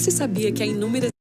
Você sabia que há inúmeras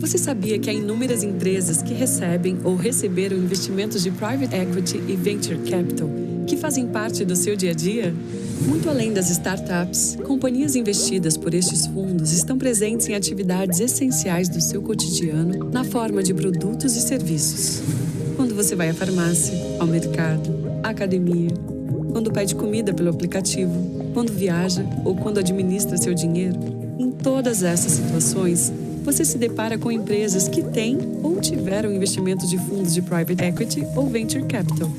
Você sabia que há inúmeras empresas que recebem ou receberam investimentos de Private Equity e Venture Capital que fazem parte do seu dia a dia? Muito além das startups, companhias investidas por estes fundos estão presentes em atividades essenciais do seu cotidiano na forma de produtos e serviços. Quando você vai à farmácia, ao mercado, à academia, quando pede comida pelo aplicativo, quando viaja ou quando administra seu dinheiro, em todas essas situações, você se depara com empresas que têm ou tiveram investimento de fundos de Private Equity ou Venture Capital.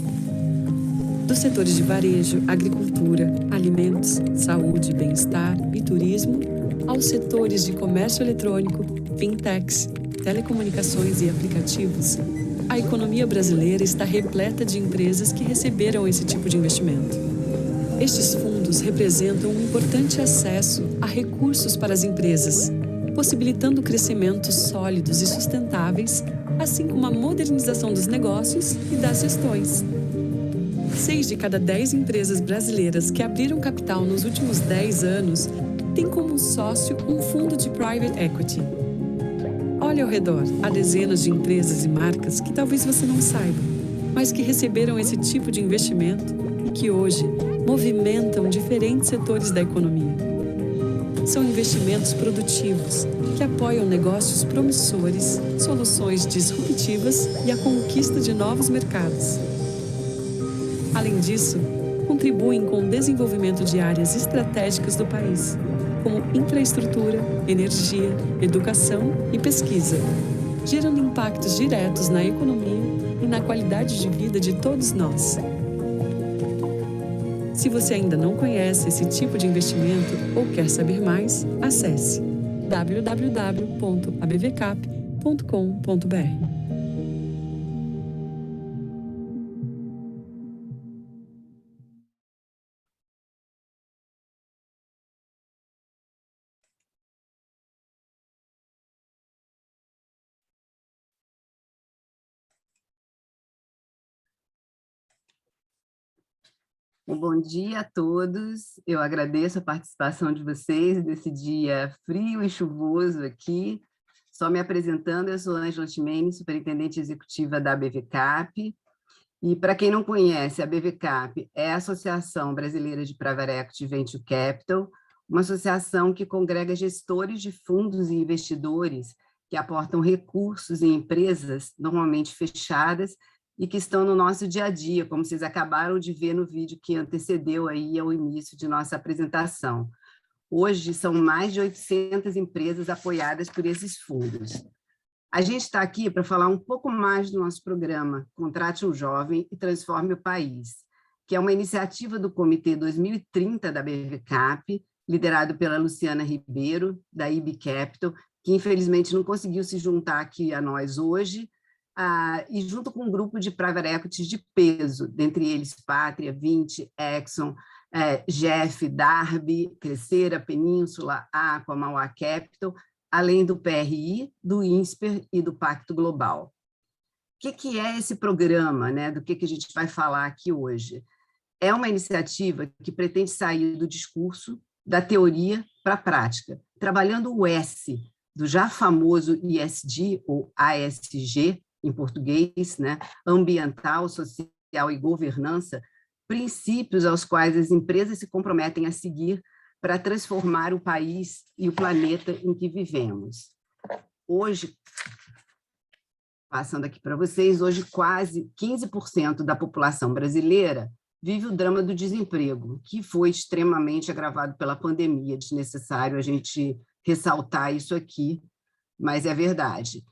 Dos setores de varejo, agricultura, alimentos, saúde, bem-estar e turismo, aos setores de comércio eletrônico, fintechs, telecomunicações e aplicativos, a economia brasileira está repleta de empresas que receberam esse tipo de investimento. Estes fundos representam um importante acesso a recursos para as empresas, possibilitando crescimentos sólidos e sustentáveis, assim como a modernização dos negócios e das gestões. 6 de cada 10 empresas brasileiras que abriram capital nos últimos 10 anos têm como sócio um fundo de Private Equity. Olhe ao redor, há dezenas de empresas e marcas que talvez você não saiba, mas que receberam esse tipo de investimento e que hoje movimentam diferentes setores da economia. São investimentos produtivos que apoiam negócios promissores, soluções disruptivas e a conquista de novos mercados. Além disso, contribuem com o desenvolvimento de áreas estratégicas do país, como infraestrutura, energia, educação e pesquisa, gerando impactos diretos na economia e na qualidade de vida de todos nós. Se você ainda não conhece esse tipo de investimento ou quer saber mais, acesse www.abvcap.com.br. Bom dia a todos, eu agradeço a participação de vocês nesse dia frio e chuvoso aqui. Só me apresentando, eu sou Ângela Timene, superintendente executiva da ABVCAP. E para quem não conhece, a ABVCAP é a Associação Brasileira de Private Equity Venture Capital, uma associação que congrega gestores de fundos e investidores que aportam recursos em empresas normalmente fechadas e que estão no nosso dia a dia, como vocês acabaram de ver no vídeo que antecedeu aí ao início de nossa apresentação. Hoje, são mais de 800 empresas apoiadas por esses fundos. A gente está aqui para falar um pouco mais do nosso programa Contrate um Jovem e Transforme o País, que é uma iniciativa do Comitê 2030 da BVCAP, liderado pela Luciana Ribeiro, da IB Capital, que infelizmente não conseguiu se juntar aqui a nós hoje, e junto com um grupo de private equities de peso, dentre eles Pátria, Vinci, Exxon, Jeff, Darby, Crescera, Península, Aqua, Mauá Capital, além do PRI, do INSPER e do Pacto Global. O que é esse programa, né? Do que a gente vai falar aqui hoje? É uma iniciativa que pretende sair do discurso, da teoria para a prática, trabalhando o S, do já famoso ISD, ou ASG, em português, né? Ambiental, social e governança, princípios aos quais as empresas se comprometem a seguir para transformar o país e o planeta em que vivemos. Hoje, passando aqui para vocês, hoje quase 15% da população brasileira vive o drama do desemprego, que foi extremamente agravado pela pandemia. É desnecessário a gente ressaltar isso aqui, mas é verdade.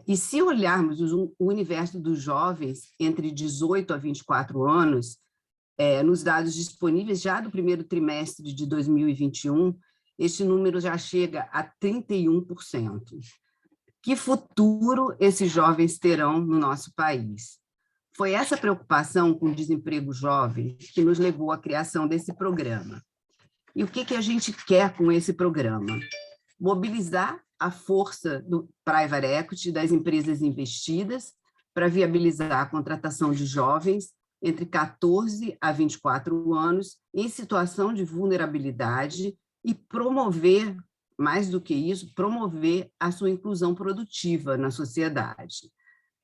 E se olharmos o universo dos jovens entre 18 a 24 anos, nos dados disponíveis já do primeiro trimestre de 2021, este número já chega a 31%. Que futuro esses jovens terão no nosso país? Foi essa preocupação com o desemprego jovem que nos levou à criação desse programa. E o que a gente quer com esse programa? Mobilizar a força do private equity, das empresas investidas, para viabilizar a contratação de jovens entre 14 a 24 anos em situação de vulnerabilidade e promover mais do que isso, promover a sua inclusão produtiva na sociedade.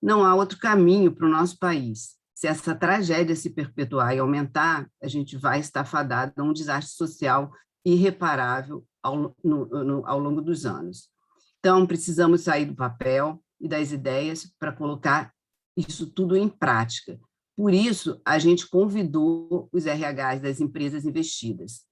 Não há outro caminho para o nosso país. Se essa tragédia se perpetuar e aumentar, a gente vai estar fadado a um desastre social irreparável ao longo dos anos. Então, precisamos sair do papel e das ideias para colocar isso tudo em prática. Por isso, a gente convidou os RHs das empresas investidas.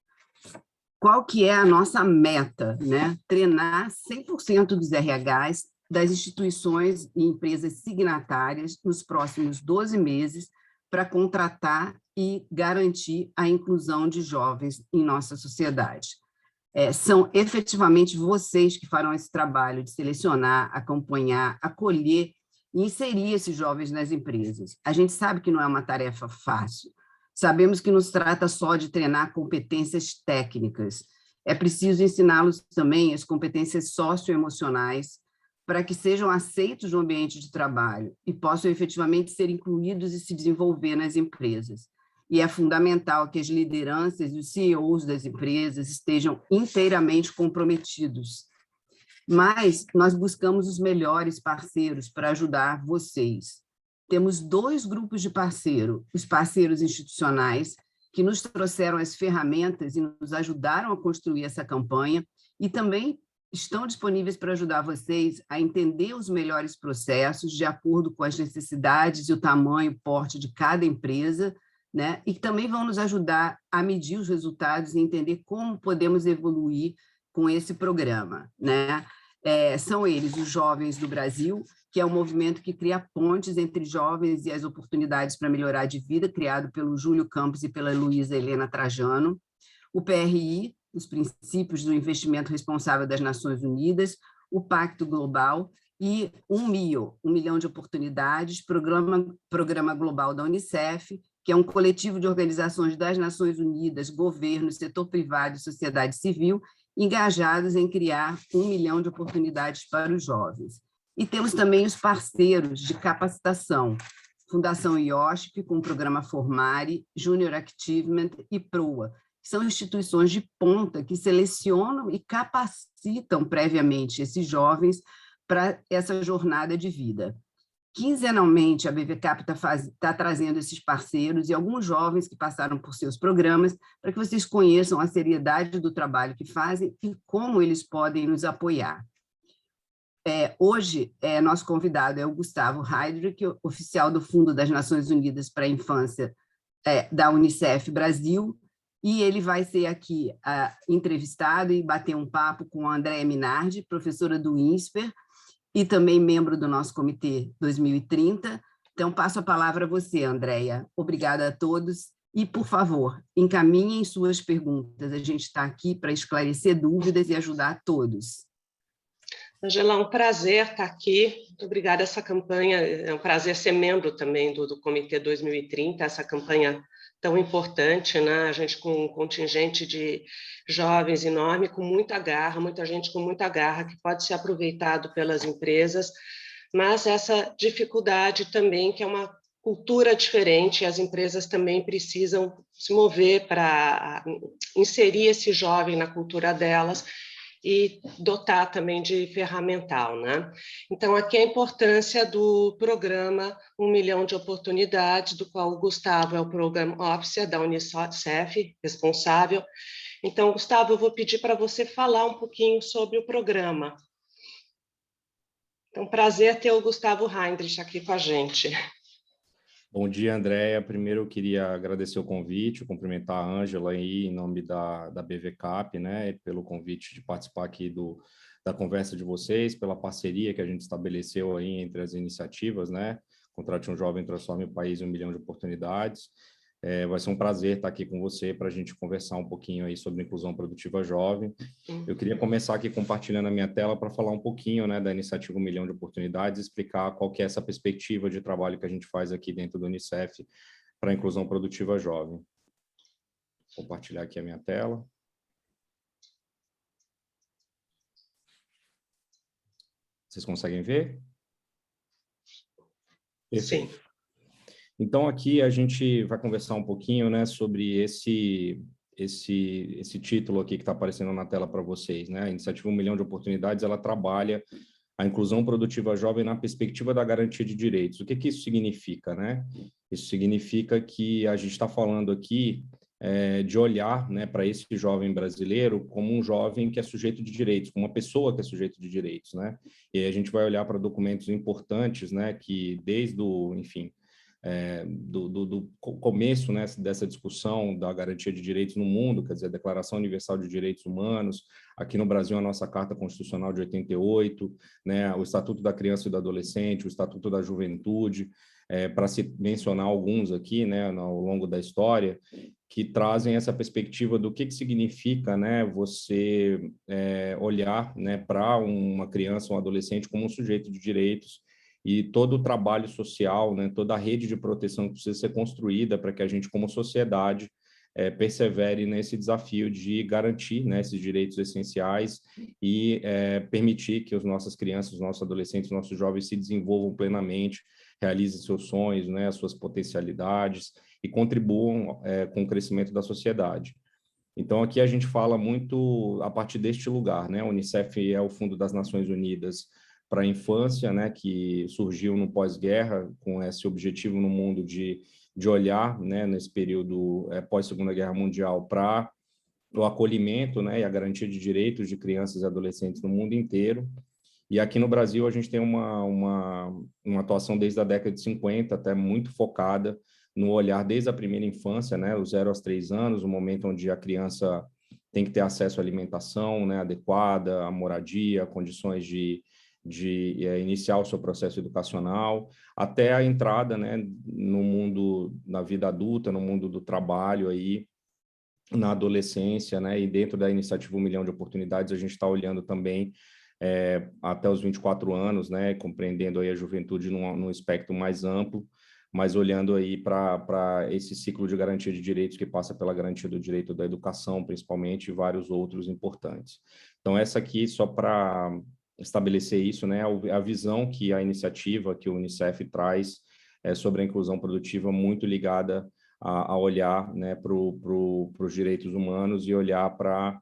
Qual que é a nossa meta, né? Treinar 100% dos RHs das instituições e empresas signatárias nos próximos 12 meses para contratar e garantir a inclusão de jovens em nossa sociedade. São efetivamente vocês que farão esse trabalho de selecionar, acompanhar, acolher e inserir esses jovens nas empresas. A gente sabe que não é uma tarefa fácil. Sabemos que não se trata só de treinar competências técnicas. É preciso ensiná-los também as competências socioemocionais para que sejam aceitos no ambiente de trabalho e possam efetivamente ser incluídos e se desenvolver nas empresas. E é fundamental que as lideranças e os CEOs das empresas estejam inteiramente comprometidos. Mas nós buscamos os melhores parceiros para ajudar vocês. Temos 2 grupos de parceiro, os parceiros institucionais, que nos trouxeram as ferramentas e nos ajudaram a construir essa campanha, e também estão disponíveis para ajudar vocês a entender os melhores processos de acordo com as necessidades e o tamanho e porte de cada empresa, né? E também vão nos ajudar a medir os resultados e entender como podemos evoluir com esse programa, né? São eles os Jovens do Brasil, que é um movimento que cria pontes entre jovens e as oportunidades para melhorar de vida, criado pelo Júlio Campos e pela Luísa Helena Trajano. O PRI, os Princípios do Investimento Responsável das Nações Unidas, o Pacto Global e o MIO, 1 milhão de oportunidades, Programa Global da Unicef, que é um coletivo de organizações das Nações Unidas, governo, setor privado e sociedade civil, engajados em criar 1 milhão de oportunidades para os jovens. E temos também os parceiros de capacitação, Fundação IOSP, com o programa Formare, Junior Achievement e PROA, que são instituições de ponta que selecionam e capacitam previamente esses jovens para essa jornada de vida. Quinzenalmente, a BVCap está trazendo esses parceiros e alguns jovens que passaram por seus programas para que vocês conheçam a seriedade do trabalho que fazem e como eles podem nos apoiar. Hoje, nosso convidado é o Gustavo Heidrich, oficial do Fundo das Nações Unidas para a Infância da Unicef Brasil, e ele vai ser aqui entrevistado e bater um papo com a Andréa Minardi, professora do INSPER, e também membro do nosso Comitê 2030. Então, passo a palavra a você, Andréa. Obrigada a todos. E, por favor, encaminhem suas perguntas. A gente está aqui para esclarecer dúvidas e ajudar a todos. Angela, é um prazer estar aqui. Muito obrigada. Essa campanha, é um prazer ser membro também do Comitê 2030, essa campanha tão importante, né? A gente com um contingente de jovens enorme, com muita garra, muita gente com muita garra, que pode ser aproveitado pelas empresas, mas essa dificuldade também, que é uma cultura diferente, as empresas também precisam se mover para inserir esse jovem na cultura delas, e dotar também de ferramental, né? Então, aqui a importância do programa 1 milhão de oportunidades, do qual o Gustavo é o Program Officer da Unicef, responsável. Então, Gustavo, eu vou pedir para você falar um pouquinho sobre o programa. Então, prazer ter o Gustavo Heidrich aqui com a gente. Bom dia, Andréa. Primeiro, eu queria agradecer o convite, cumprimentar a Ângela aí em nome da BVCap, né, pelo convite de participar aqui da conversa de vocês, pela parceria que a gente estabeleceu aí entre as iniciativas, né, Contrate um Jovem, Transforme o País em 1 milhão de oportunidades. Vai ser um prazer estar aqui com você para a gente conversar um pouquinho aí sobre inclusão produtiva jovem. Eu queria começar aqui compartilhando a minha tela para falar um pouquinho, né, da iniciativa 1 milhão de oportunidades, explicar qual que é essa perspectiva de trabalho que a gente faz aqui dentro do Unicef para a inclusão produtiva jovem. Vou compartilhar aqui a minha tela. Vocês conseguem ver? Perfeito. Sim. Então, aqui a gente vai conversar um pouquinho, né, sobre esse esse título aqui que está aparecendo na tela para vocês, né? A iniciativa 1 Milhão de Oportunidades, ela trabalha a inclusão produtiva jovem na perspectiva da garantia de direitos. O que isso significa, né? Isso significa que a gente está falando aqui de olhar, né, para esse jovem brasileiro como um jovem que é sujeito de direitos, como uma pessoa que é sujeito de direitos, né? E aí a gente vai olhar para documentos importantes, né, que desde o, enfim, do começo, né, dessa discussão da garantia de direitos no mundo, quer dizer, a Declaração Universal de Direitos Humanos, aqui no Brasil a nossa Carta Constitucional de 88, né, o Estatuto da Criança e do Adolescente, o Estatuto da Juventude, para se mencionar alguns aqui, né, ao longo da história, que trazem essa perspectiva do que significa, né, você olhar, né, para uma criança, um adolescente como um sujeito de direitos, e todo o trabalho social, né, toda a rede de proteção que precisa ser construída para que a gente, como sociedade, persevere nesse desafio de garantir, né, esses direitos essenciais e permitir que as nossas crianças, os nossos adolescentes, os nossos jovens se desenvolvam plenamente, realizem seus sonhos, né, as suas potencialidades e contribuam com o crescimento da sociedade. Então, aqui a gente fala muito a partir deste lugar, né? A Unicef é o Fundo das Nações Unidas para a Infância, né, que surgiu no pós-guerra, com esse objetivo no mundo de olhar, né, nesse período pós-Segunda Guerra Mundial, para o acolhimento, né, e a garantia de direitos de crianças e adolescentes no mundo inteiro. E aqui no Brasil a gente tem uma atuação desde a década de 50, até muito focada no olhar desde a primeira infância, né, os 0 aos 3 anos, o momento onde a criança tem que ter acesso à alimentação, né, adequada, à moradia, condições de iniciar o seu processo educacional, até a entrada, né, no mundo, na vida adulta, no mundo do trabalho, aí, na adolescência, né, e dentro da iniciativa 1 Milhão de Oportunidades, a gente está olhando também até os 24 anos, né, compreendendo aí a juventude num espectro mais amplo, mas olhando aí para esse ciclo de garantia de direitos que passa pela garantia do direito da educação, principalmente, e vários outros importantes. Então, essa aqui, só para estabelecer isso, né, a visão que a iniciativa, que o Unicef traz sobre a inclusão produtiva, muito ligada a olhar, né, para os direitos humanos e olhar para,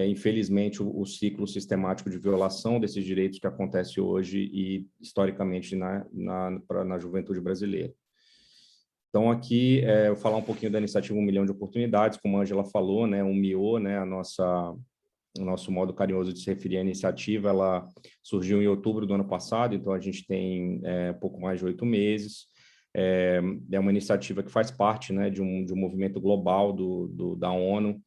infelizmente, o ciclo sistemático de violação desses direitos que acontece hoje e, historicamente, na juventude brasileira. Então, aqui, eu vou falar um pouquinho da iniciativa 1 Milhão de Oportunidades, como a Ângela falou, né, o MIO, né, o nosso modo carinhoso de se referir à iniciativa, ela surgiu em outubro do ano passado, então a gente tem pouco mais de 8 meses. É uma iniciativa que faz parte, né, de um movimento global da ONU.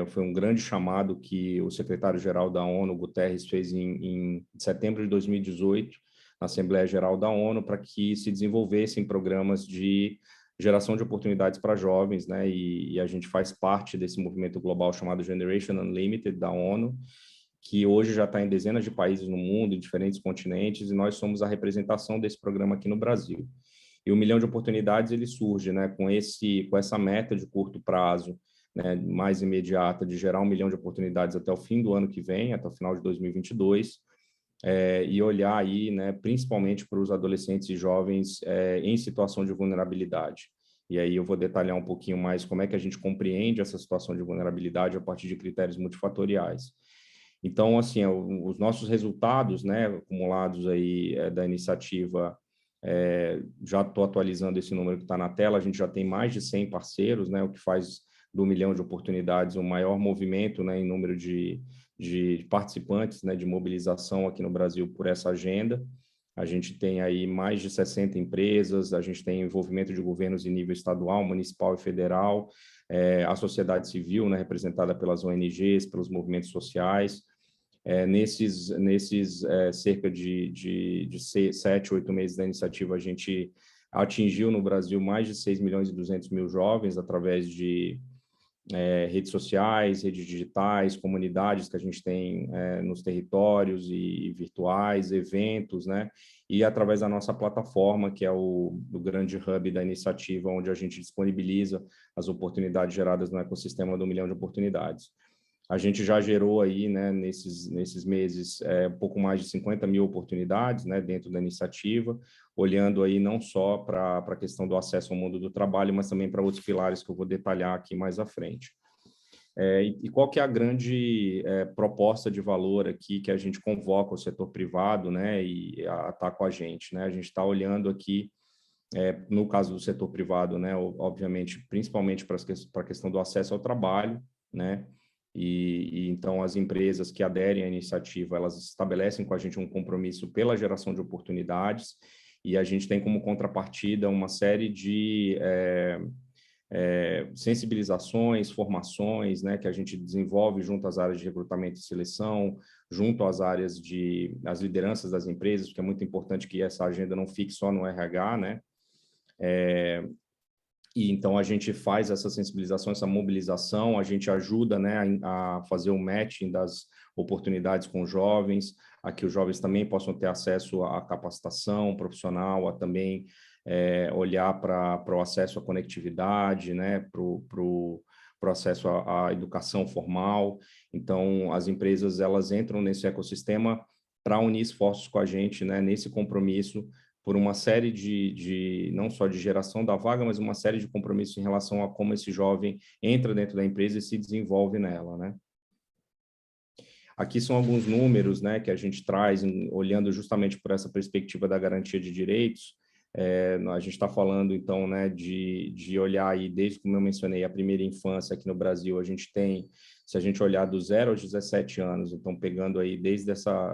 Foi um grande chamado que o secretário-geral da ONU, Guterres, fez em setembro de 2018, na Assembleia Geral da ONU, para que se desenvolvessem programas de geração de oportunidades para jovens, né? E a gente faz parte desse movimento global chamado Generation Unlimited da ONU, que hoje já está em dezenas de países no mundo, em diferentes continentes, e nós somos a representação desse programa aqui no Brasil. E o 1 Milhão de Oportunidades, ele surge, né, com essa meta de curto prazo, né, mais imediata, de gerar 1 milhão de oportunidades até o fim do ano que vem, até o final de 2022, e olhar aí, né, principalmente para os adolescentes e jovens em situação de vulnerabilidade. E aí eu vou detalhar um pouquinho mais como é que a gente compreende essa situação de vulnerabilidade a partir de critérios multifatoriais. Então, assim, os nossos resultados, né, acumulados aí da iniciativa, já estou atualizando esse número que está na tela, a gente já tem mais de 100 parceiros, né, o que faz do 1 Milhão de Oportunidades o maior movimento, né, em número de participantes, né, de mobilização aqui no Brasil por essa agenda. A gente tem aí mais de 60 empresas, a gente tem envolvimento de governos em nível estadual, municipal e federal, a sociedade civil, né, representada pelas ONGs, pelos movimentos sociais. Nesses cerca de 7, 8 meses da iniciativa, a gente atingiu no Brasil mais de 6 milhões e 200 mil jovens através de redes sociais, redes digitais, comunidades que a gente tem nos territórios e virtuais, eventos, né? E através da nossa plataforma, que é o grande hub da iniciativa, onde a gente disponibiliza as oportunidades geradas no ecossistema do 1 Milhão de Oportunidades. A gente já gerou aí, né, nesses meses, pouco mais de 50 mil oportunidades, né, dentro da iniciativa, olhando aí não só para a questão do acesso ao mundo do trabalho, mas também para outros pilares que eu vou detalhar aqui mais à frente. E qual que é a grande proposta de valor aqui que a gente convoca o setor privado, né, e a estar com a gente, né? A gente está olhando aqui, no caso do setor privado, né, obviamente, principalmente para a questão do acesso ao trabalho, né? E então as empresas que aderem à iniciativa, elas estabelecem com a gente um compromisso pela geração de oportunidades, e a gente tem como contrapartida uma série de sensibilizações, formações, né, que a gente desenvolve junto às áreas de recrutamento e seleção, junto às áreas as lideranças das empresas, porque é muito importante que essa agenda não fique só no RH, né? E então a gente faz essa sensibilização, essa mobilização, a gente ajuda, né, a fazer o matching das oportunidades com os jovens, a que os jovens também possam ter acesso à capacitação profissional, a também olhar para o acesso à conectividade, né, para o acesso à educação formal. Então, as empresas, elas entram nesse ecossistema para unir esforços com a gente, né, nesse compromisso, por uma série não só de geração da vaga, mas uma série de compromissos em relação a como esse jovem entra dentro da empresa e se desenvolve nela, né? Aqui são alguns números, né, que a gente traz, olhando justamente por essa perspectiva da garantia de direitos. A gente está falando, então, né, de olhar aí, desde como eu mencionei, a primeira infância aqui no Brasil, a gente tem, se a gente olhar do 0 aos 17 anos, então pegando aí desde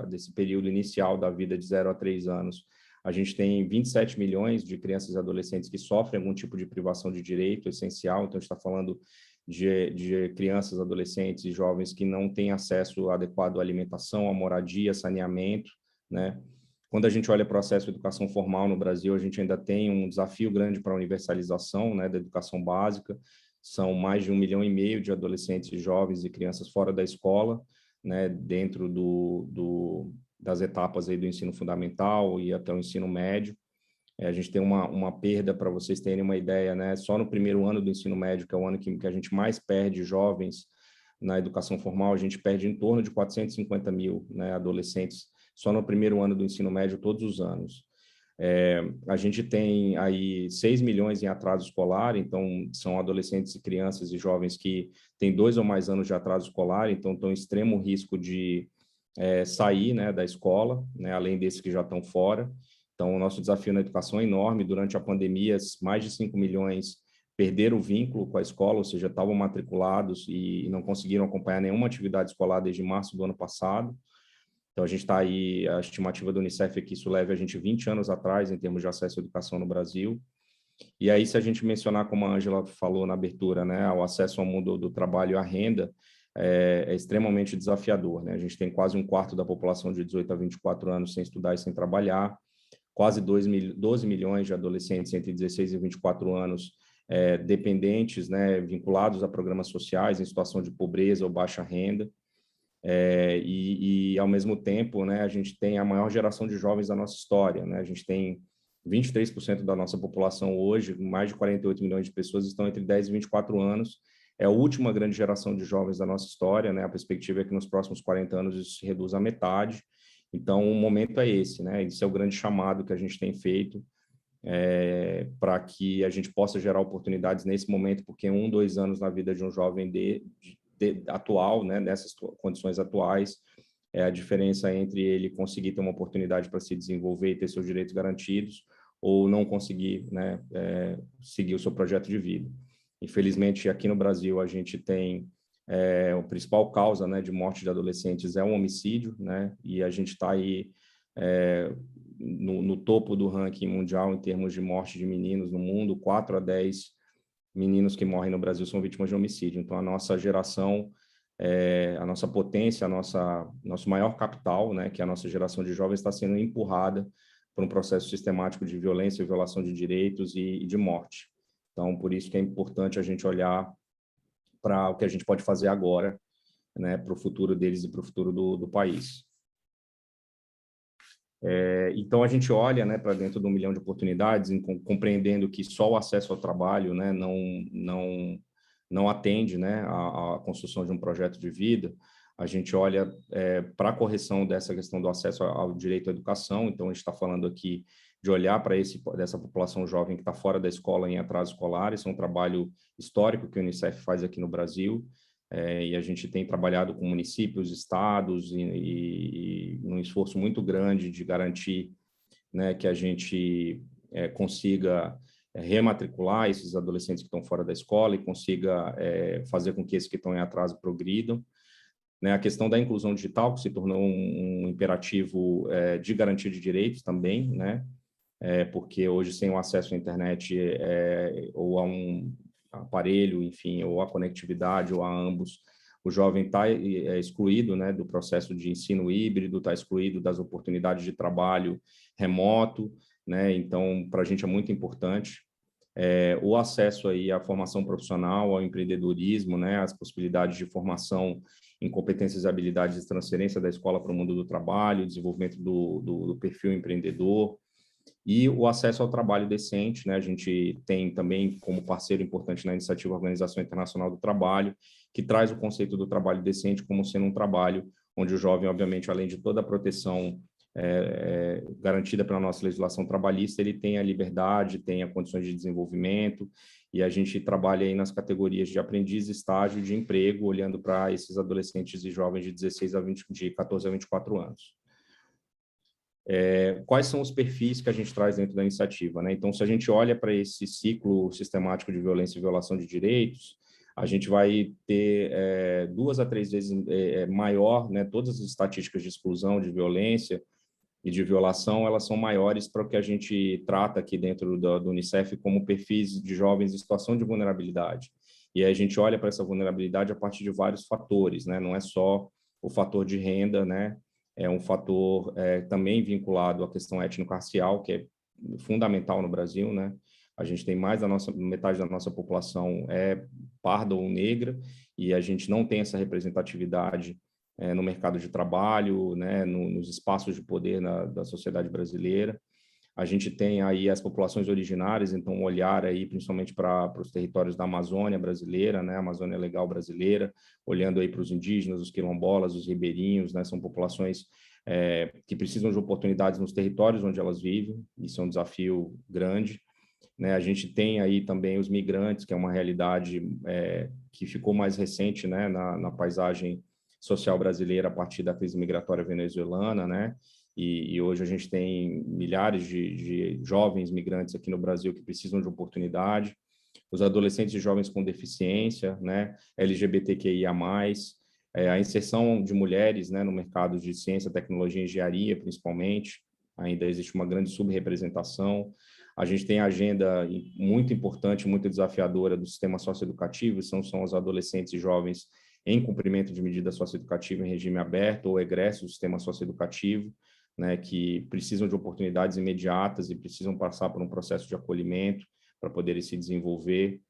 desse período inicial da vida de 0 a 3 anos, a gente tem 27 milhões de crianças e adolescentes que sofrem algum tipo de privação de direito essencial, então a gente está falando de crianças, adolescentes e jovens que não têm acesso adequado à alimentação, à moradia, saneamento, né? Quando a gente olha para o acesso à educação formal no Brasil, a gente ainda tem um desafio grande para a universalização, né, da educação básica. São mais de 1,5 milhão de adolescentes, jovens e crianças fora da escola, né, dentro das etapas aí do ensino fundamental e até o ensino médio. A gente tem uma perda, para vocês terem uma ideia, né, só no primeiro ano do ensino médio, que é o ano que a gente mais perde jovens na educação formal, a gente perde em torno de 450 mil, né, adolescentes só no primeiro ano do ensino médio, todos os anos. A gente tem aí 6 milhões em atraso escolar, então são adolescentes e crianças e jovens que têm 2 ou mais anos de atraso escolar, então estão em extremo risco de sair, né, da escola, né, além desses que já estão fora. Então, o nosso desafio na educação é enorme. Durante a pandemia, mais de 5 milhões perderam o vínculo com a escola, ou seja, estavam matriculados e não conseguiram acompanhar nenhuma atividade escolar desde março do ano passado. Então, a gente está aí, a estimativa do Unicef é que isso leve a gente 20 anos atrás em termos de acesso à educação no Brasil. E aí, se a gente mencionar, como a Ângela falou na abertura, né, o acesso ao mundo do trabalho e à renda é extremamente desafiador, né? A gente tem quase 1/4 da população de 18 a 24 anos sem estudar e sem trabalhar, quase 12 milhões de adolescentes entre 16 e 24 anos dependentes, né, vinculados a programas sociais em situação de pobreza ou baixa renda. Ao mesmo tempo, né, a gente tem a maior geração de jovens da nossa história, né? A gente tem 23% da nossa população hoje, mais de 48 milhões de pessoas estão entre 10 e 24 anos. É a última grande geração de jovens da nossa história, né? A perspectiva é que nos próximos 40 anos isso se reduza à metade. Então, o momento é esse, né? Esse é o grande chamado que a gente tem feito para que a gente possa gerar oportunidades nesse momento, porque 1, 2 anos na vida de um jovem atual, né, nessas condições atuais, é a diferença entre ele conseguir ter uma oportunidade para se desenvolver e ter seus direitos garantidos, ou não conseguir, né, seguir o seu projeto de vida. Infelizmente, aqui no Brasil, a gente tem a principal causa, né, de morte de adolescentes é um homicídio, né, e a gente está aí no topo do ranking mundial em termos de morte de meninos no mundo. 4 a 10 meninos que morrem no Brasil são vítimas de homicídio. Então, a nossa geração, a nossa potência, nosso maior capital, né, que é a nossa geração de jovens, está sendo empurrada por um processo sistemático de violência, violação de direitos e de morte. Então, por isso que é importante a gente olhar para o que a gente pode fazer agora, né, para o futuro deles e para o futuro do país. Então, a gente olha, né, para dentro de 1 milhão de oportunidades, compreendendo que só o acesso ao trabalho, né, não atende, né, à construção de um projeto de vida. A gente olha para a correção dessa questão do acesso ao direito à educação. Então, a gente está falando aqui de olhar para dessa população jovem que está fora da escola em atraso escolar. Isso é um trabalho histórico que o Unicef faz aqui no Brasil. e a gente tem trabalhado com municípios, estados, e num esforço muito grande de garantir, né, que a gente consiga rematricular esses adolescentes que estão fora da escola e consiga fazer com que esses que estão em atraso progridam. Né, a questão da inclusão digital, que se tornou um imperativo de garantia de direitos também, né, porque hoje, sem o acesso à internet ou a um aparelho, enfim, ou a conectividade, ou a ambos, o jovem está excluído, né, do processo de ensino híbrido, está excluído das oportunidades de trabalho remoto, né, então, para a gente é muito importante o acesso aí à formação profissional, ao empreendedorismo, né, as possibilidades de formação em competências e habilidades de transferência da escola para o mundo do trabalho, desenvolvimento do perfil empreendedor, e o acesso ao trabalho decente, né? A gente tem também como parceiro importante na iniciativa Organização Internacional do Trabalho, que traz o conceito do trabalho decente como sendo um trabalho onde o jovem, obviamente, além de toda a proteção garantida pela nossa legislação trabalhista, ele tem a liberdade, tem as condições de desenvolvimento, e a gente trabalha aí nas categorias de aprendiz, estágio, de emprego, olhando para esses adolescentes e jovens de 14 a 24 anos. Quais são os perfis que a gente traz dentro da iniciativa, né? Então, se a gente olha para esse ciclo sistemático de violência e violação de direitos, a gente vai ter 2 a 3 vezes maior, né? Todas as estatísticas de exclusão, de violência e de violação, elas são maiores para o que a gente trata aqui dentro do Unicef como perfis de jovens em situação de vulnerabilidade. E aí a gente olha para essa vulnerabilidade a partir de vários fatores, né? Não é só o fator de renda, né? É um fator também vinculado à questão étnico-racial, que é fundamental no Brasil, né? A gente tem metade da nossa população parda ou negra, e a gente não tem essa representatividade no mercado de trabalho, né? Nos espaços de poder da sociedade brasileira. A gente tem aí as populações originárias, então um olhar aí principalmente para os territórios da Amazônia brasileira, né, a Amazônia Legal brasileira, olhando aí para os indígenas, os quilombolas, os ribeirinhos, né, são populações que precisam de oportunidades nos territórios onde elas vivem, isso é um desafio grande, né. A gente tem aí também os migrantes, que é uma realidade que ficou mais recente, né, na paisagem social brasileira a partir da crise migratória venezuelana, né. E hoje a gente tem milhares de jovens migrantes aqui no Brasil que precisam de oportunidade, os adolescentes e jovens com deficiência, né, LGBTQIA+, a inserção de mulheres, né, no mercado de ciência, tecnologia e engenharia, principalmente, ainda existe uma grande subrepresentação. A gente tem a agenda muito importante, muito desafiadora do sistema socioeducativo, são os adolescentes e jovens em cumprimento de medida socioeducativa em regime aberto ou egresso do sistema socioeducativo, né, que precisam de oportunidades imediatas e precisam passar por um processo de acolhimento para poderem se desenvolver.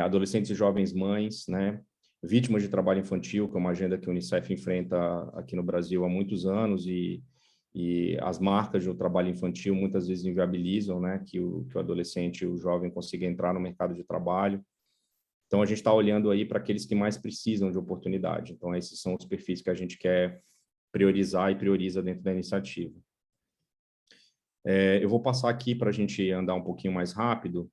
Adolescentes e jovens mães, né, vítimas de trabalho infantil, que é uma agenda que a Unicef enfrenta aqui no Brasil há muitos anos, e as marcas do trabalho infantil muitas vezes inviabilizam, né, que o adolescente e o jovem consiga entrar no mercado de trabalho. Então, a gente está olhando aí para aqueles que mais precisam de oportunidade. Então, esses são os perfis que a gente quer priorizar e prioriza dentro da iniciativa. Eu vou passar aqui para a gente andar um pouquinho mais rápido,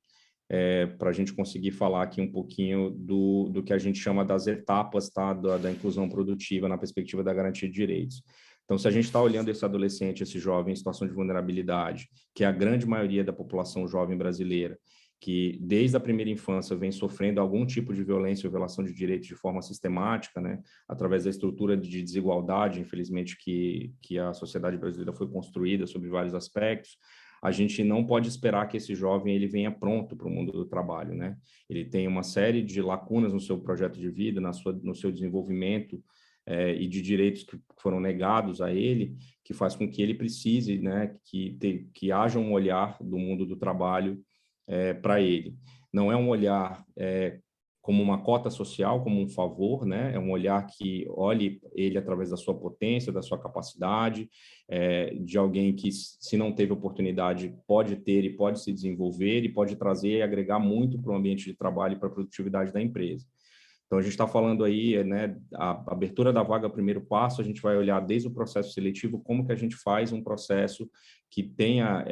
para a gente conseguir falar aqui um pouquinho do que a gente chama das etapas, tá, da inclusão produtiva na perspectiva da garantia de direitos. Então, se a gente está olhando esse adolescente, esse jovem em situação de vulnerabilidade, que é a grande maioria da população jovem brasileira, que desde a primeira infância vem sofrendo algum tipo de violência ou violação de direitos de forma sistemática, né, através da estrutura de desigualdade, infelizmente, que a sociedade brasileira foi construída sobre vários aspectos, a gente não pode esperar que esse jovem ele venha pronto para o mundo do trabalho, né? Ele tem uma série de lacunas no seu projeto de vida, no seu desenvolvimento, e de direitos que foram negados a ele, que faz com que ele precise, né, que haja um olhar do mundo do trabalho para ele. Não é um olhar como uma cota social, como um favor, né? É um olhar que olhe ele através da sua potência, da sua capacidade, de alguém que, se não teve oportunidade, pode ter e pode se desenvolver e pode trazer e agregar muito para o ambiente de trabalho e para a produtividade da empresa. Então, a gente está falando aí, né, a abertura da vaga, primeiro passo, a gente vai olhar desde o processo seletivo, como que a gente faz um processo que tenha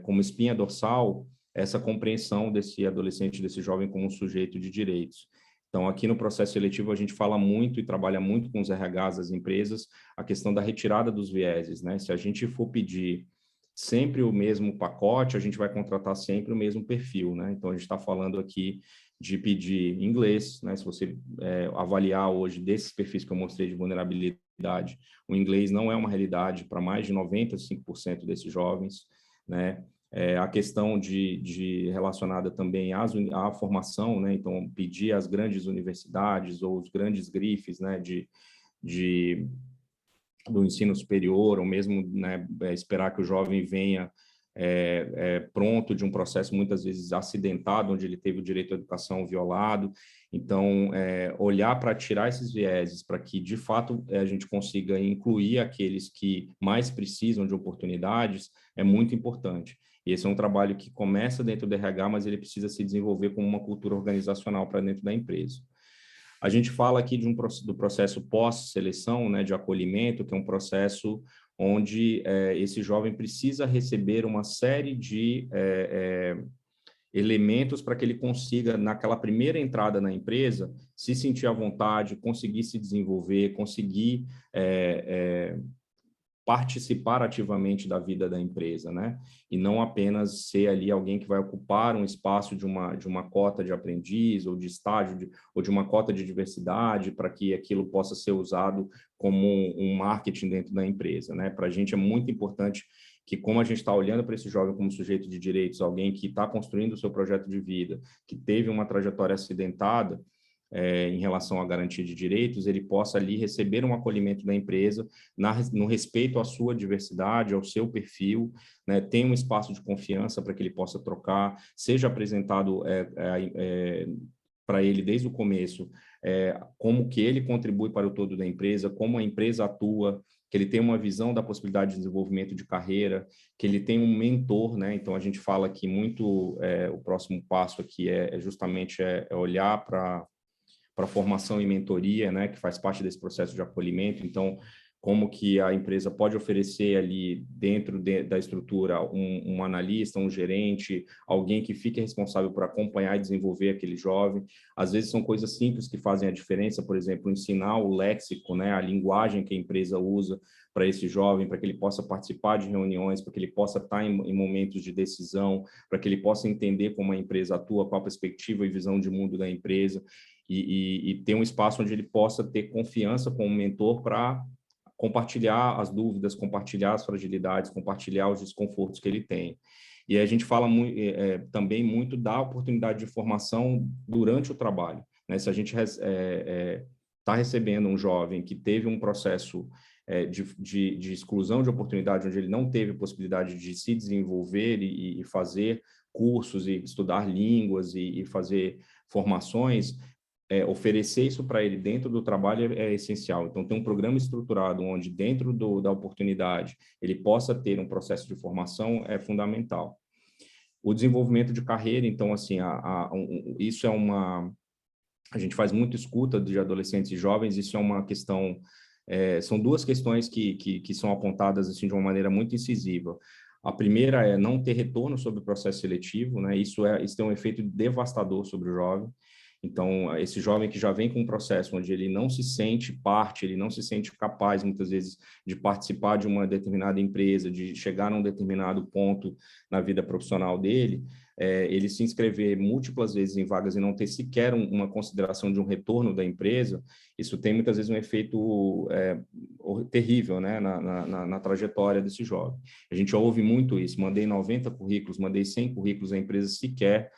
como espinha dorsal essa compreensão desse adolescente, desse jovem como um sujeito de direitos. Então, aqui no processo seletivo, a gente fala muito e trabalha muito com os RHs das empresas a questão da retirada dos vieses, né? Se a gente for pedir sempre o mesmo pacote, a gente vai contratar sempre o mesmo perfil, né? Então, a gente está falando aqui de pedir inglês, né? Se você avaliar hoje desses perfis que eu mostrei de vulnerabilidade, o inglês não é uma realidade para mais de 95% desses jovens, né? A questão relacionada também à formação, né? Então, pedir às grandes universidades ou os grandes grifes, né? Do ensino superior, ou mesmo, né, esperar que o jovem venha pronto de um processo muitas vezes acidentado, onde ele teve o direito à educação violado. Então, olhar para tirar esses vieses, para que, de fato, a gente consiga incluir aqueles que mais precisam de oportunidades, é muito importante. E esse é um trabalho que começa dentro do RH, mas ele precisa se desenvolver como uma cultura organizacional para dentro da empresa. A gente fala aqui do processo pós-seleção, né, de acolhimento, que é um processo onde esse jovem precisa receber uma série de elementos para que ele consiga, naquela primeira entrada na empresa, se sentir à vontade, conseguir se desenvolver, conseguir participar ativamente da vida da empresa, né? E não apenas ser ali alguém que vai ocupar um espaço de uma cota de aprendiz ou de estágio ou de uma cota de diversidade para que aquilo possa ser usado como um marketing dentro da empresa, né? Para a gente é muito importante que, como a gente está olhando para esse jovem como sujeito de direitos, alguém que está construindo o seu projeto de vida, que teve uma trajetória acidentada, em relação à garantia de direitos, ele possa ali receber um acolhimento da empresa no respeito à sua diversidade, ao seu perfil, né? Tem um espaço de confiança para que ele possa trocar, seja apresentado para ele desde o começo como que ele contribui para o todo da empresa, como a empresa atua, que ele tem uma visão da possibilidade de desenvolvimento de carreira, que ele tem um mentor, né? Então, a gente fala que muito, o próximo passo aqui justamente olhar para formação e mentoria, né, que faz parte desse processo de acolhimento. Então, como que a empresa pode oferecer ali dentro da estrutura um analista, um gerente, alguém que fique responsável por acompanhar e desenvolver aquele jovem. Às vezes são coisas simples que fazem a diferença, por exemplo, ensinar o léxico, né, a linguagem que a empresa usa para esse jovem, para que ele possa participar de reuniões, para que ele possa estar em momentos de decisão, para que ele possa entender como a empresa atua, qual a perspectiva e visão de mundo da empresa. E ter um espaço onde ele possa ter confiança com o mentor para compartilhar as dúvidas, compartilhar as fragilidades, compartilhar os desconfortos que ele tem. E a gente fala também muito da oportunidade de formação durante o trabalho, né? Se a gente está recebendo um jovem que teve um processo de exclusão de oportunidade, onde ele não teve possibilidade de se desenvolver e fazer cursos e estudar línguas e fazer formações, oferecer isso para ele dentro do trabalho é essencial. Então, ter um programa estruturado onde, dentro da oportunidade, ele possa ter um processo de formação é fundamental. O desenvolvimento de carreira, então, assim, isso é a gente faz muito escuta de adolescentes e jovens, isso é uma questão, são duas questões que são apontadas, assim, de uma maneira muito incisiva. A primeira é não ter retorno sobre o processo seletivo, né? Isso tem um efeito devastador sobre o jovem. Então, esse jovem que já vem com um processo onde ele não se sente parte, ele não se sente capaz, muitas vezes, de participar de uma determinada empresa, de chegar num determinado ponto na vida profissional dele, ele se inscrever múltiplas vezes em vagas e não ter sequer uma consideração de um retorno da empresa, isso tem muitas vezes um efeito terrível, né, na trajetória desse jovem. A gente ouve muito isso, mandei 90 currículos, mandei 100 currículos, a empresa sequer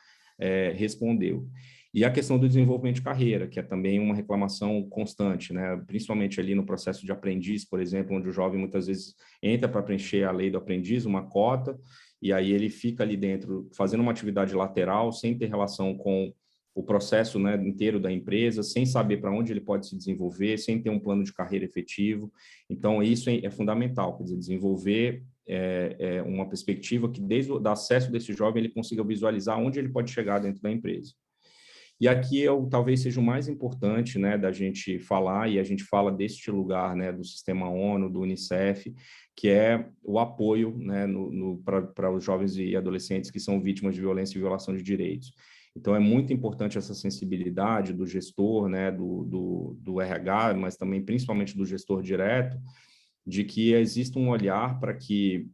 respondeu. E a questão do desenvolvimento de carreira, que é também uma reclamação constante, né? Principalmente ali no processo de aprendiz, por exemplo, onde o jovem muitas vezes entra para preencher a lei do aprendiz, uma cota, e aí ele fica ali dentro fazendo uma atividade lateral, sem ter relação com o processo, né, inteiro da empresa, sem saber para onde ele pode se desenvolver, sem ter um plano de carreira efetivo. Então, isso é fundamental, quer dizer, desenvolver uma perspectiva que, desde o acesso desse jovem, ele consiga visualizar onde ele pode chegar dentro da empresa. E aqui talvez seja o mais importante, né, da gente falar, e a gente fala deste lugar, né, do Sistema ONU, do UNICEF, que é o apoio, né, para os jovens e adolescentes que são vítimas de violência e violação de direitos. Então, é muito importante essa sensibilidade do gestor, né, do RH, mas também principalmente do gestor direto, de que exista um olhar para que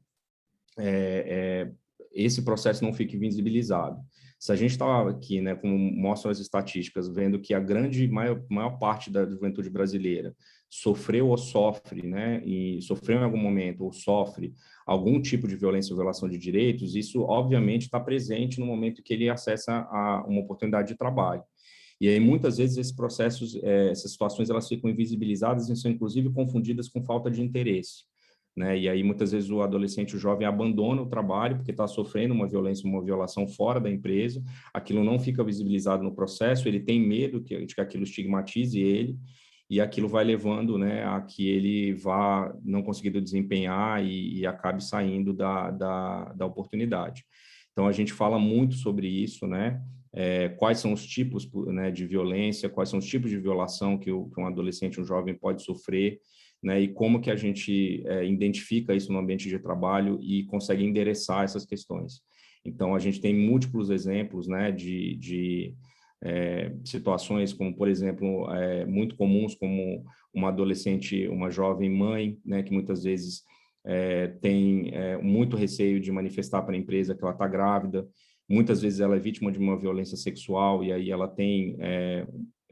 esse processo não fique visibilizado. Se a gente está aqui, né, como mostram as estatísticas, vendo que a maior parte da juventude brasileira sofreu ou sofre, né, e sofreu em algum momento ou sofre algum tipo de violência ou violação de direitos, isso obviamente está presente no momento que ele acessa uma oportunidade de trabalho. E aí, muitas vezes, esses processos, essas situações, elas ficam invisibilizadas e são, inclusive, confundidas com falta de interesse, né? E aí, muitas vezes, o adolescente, o jovem, abandona o trabalho porque está sofrendo uma violência, uma violação fora da empresa, aquilo não fica visibilizado no processo, ele tem medo de que aquilo estigmatize ele, e aquilo vai levando, né, a que ele vá não conseguindo desempenhar e acabe saindo da oportunidade. Então, a gente fala muito sobre isso, né? Quais são os tipos, né, de violência, quais são os tipos de violação que um adolescente, um jovem pode sofrer, né, e como que a gente identifica isso no ambiente de trabalho e consegue endereçar essas questões. Então, a gente tem múltiplos exemplos, né, de situações como, por exemplo, muito comuns, como uma adolescente, uma jovem mãe, né, que muitas vezes tem muito receio de manifestar para a empresa que ela está grávida. Muitas vezes ela é vítima de uma violência sexual e aí ela tem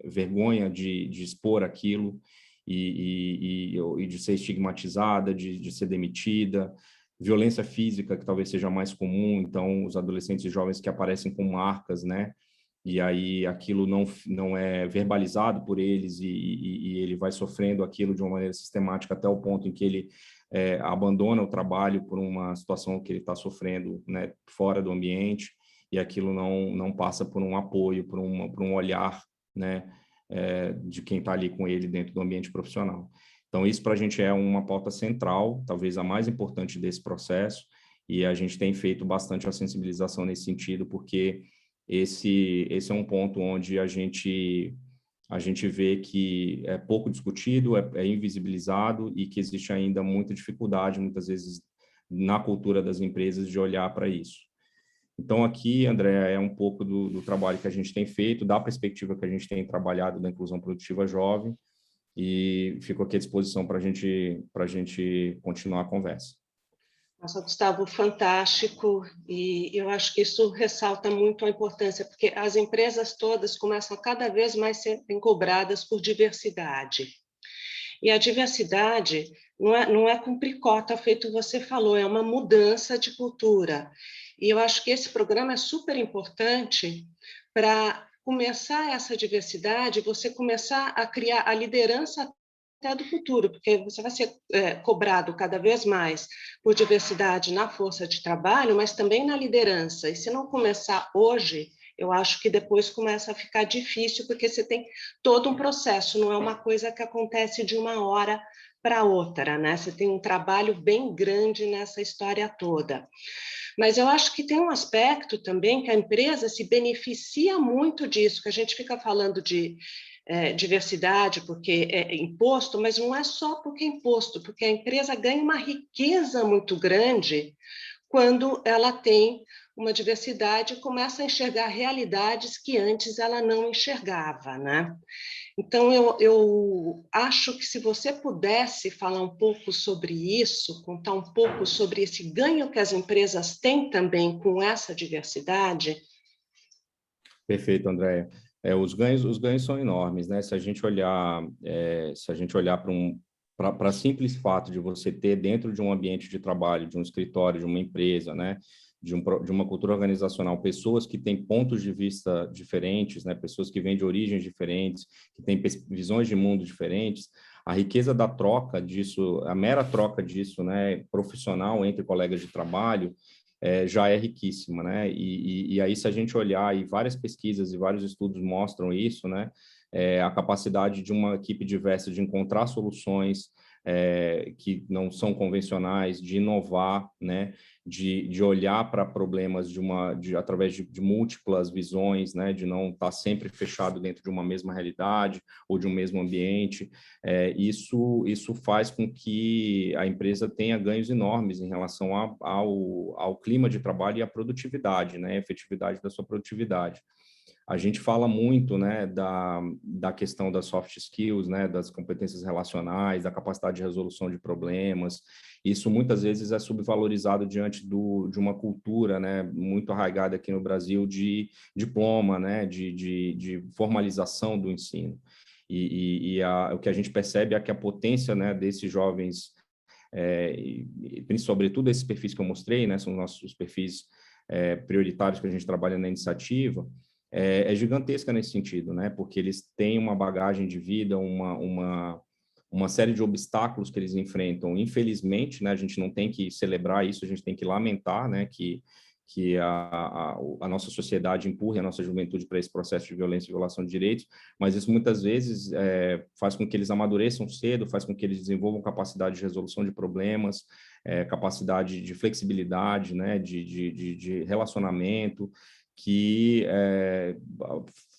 vergonha de expor aquilo e de ser estigmatizada, de ser demitida. Violência física, que talvez seja mais comum, então os adolescentes e jovens que aparecem com marcas, né? E aí aquilo não é verbalizado por eles e ele vai sofrendo aquilo de uma maneira sistemática até o ponto em que ele abandona o trabalho por uma situação que ele está sofrendo, né, fora do ambiente, e aquilo não passa por um apoio, por um olhar, né, de quem está ali com ele dentro do ambiente profissional. Então, isso para a gente é uma pauta central, talvez a mais importante desse processo, e a gente tem feito bastante a sensibilização nesse sentido, porque esse é um ponto onde a gente vê que é pouco discutido, é invisibilizado e que existe ainda muita dificuldade, muitas vezes, na cultura das empresas de olhar para isso. Então, aqui, André, é um pouco do trabalho que a gente tem feito, da perspectiva que a gente tem trabalhado da inclusão produtiva jovem, e fico aqui à disposição para a gente continuar a conversa. Nossa, Gustavo, fantástico, e eu acho que isso ressalta muito a importância, porque as empresas todas começam a cada vez mais serem cobradas por diversidade. E a diversidade não é cumprir cota, feito você falou, é uma mudança de cultura. E eu acho que esse programa é super importante para começar essa diversidade, você começar a criar a liderança até do futuro, porque você vai ser cobrado cada vez mais por diversidade na força de trabalho, mas também na liderança. E se não começar hoje, eu acho que depois começa a ficar difícil, porque você tem todo um processo, não é uma coisa que acontece de uma hora para outra, né? Você tem um trabalho bem grande nessa história toda. Mas eu acho que tem um aspecto também que a empresa se beneficia muito disso, que a gente fica falando de diversidade porque é imposto, mas não é só porque é imposto, porque a empresa ganha uma riqueza muito grande quando ela tem uma diversidade e começa a enxergar realidades que antes ela não enxergava, né? Então, eu acho que se você pudesse falar um pouco sobre isso, contar um pouco sobre esse ganho que as empresas têm também com essa diversidade. Perfeito, Andréia. Os ganhos são enormes, né? Se a gente olhar para simples fato de você ter dentro de um ambiente de trabalho, de um escritório, de uma empresa, né, de uma cultura organizacional, pessoas que têm pontos de vista diferentes, né, pessoas que vêm de origens diferentes, que têm visões de mundo diferentes, a riqueza da troca disso, a mera troca disso, né, profissional entre colegas de trabalho, já é riquíssima, né? E aí, se a gente olhar, e várias pesquisas e vários estudos mostram isso, né? A capacidade de uma equipe diversa de encontrar soluções que não são convencionais, de inovar, né? De olhar para problemas através de múltiplas visões, né? De não estar sempre fechado dentro de uma mesma realidade ou de um mesmo ambiente. Isso faz com que a empresa tenha ganhos enormes em relação ao clima de trabalho e à produtividade, né? A efetividade da sua produtividade. a gente fala muito, né, da questão das soft skills, né, das competências relacionais, da capacidade de resolução de problemas. Isso muitas vezes é subvalorizado diante de uma cultura, né, muito arraigada aqui no Brasil de diploma, né, de formalização do ensino. O que a gente percebe é que a potência, né, desses jovens, sobretudo esses perfis que eu mostrei, né, são os perfis prioritários que a gente trabalha na iniciativa, é gigantesca nesse sentido, né, porque eles têm uma bagagem de vida, uma série de obstáculos que eles enfrentam. Infelizmente, né, a gente não tem que celebrar isso, a gente tem que lamentar, né, que a nossa sociedade empurre a nossa juventude para esse processo de violência e violação de direitos, mas isso muitas vezes faz com que eles amadureçam cedo, faz com que eles desenvolvam capacidade de resolução de problemas, capacidade de flexibilidade, né, de relacionamento, que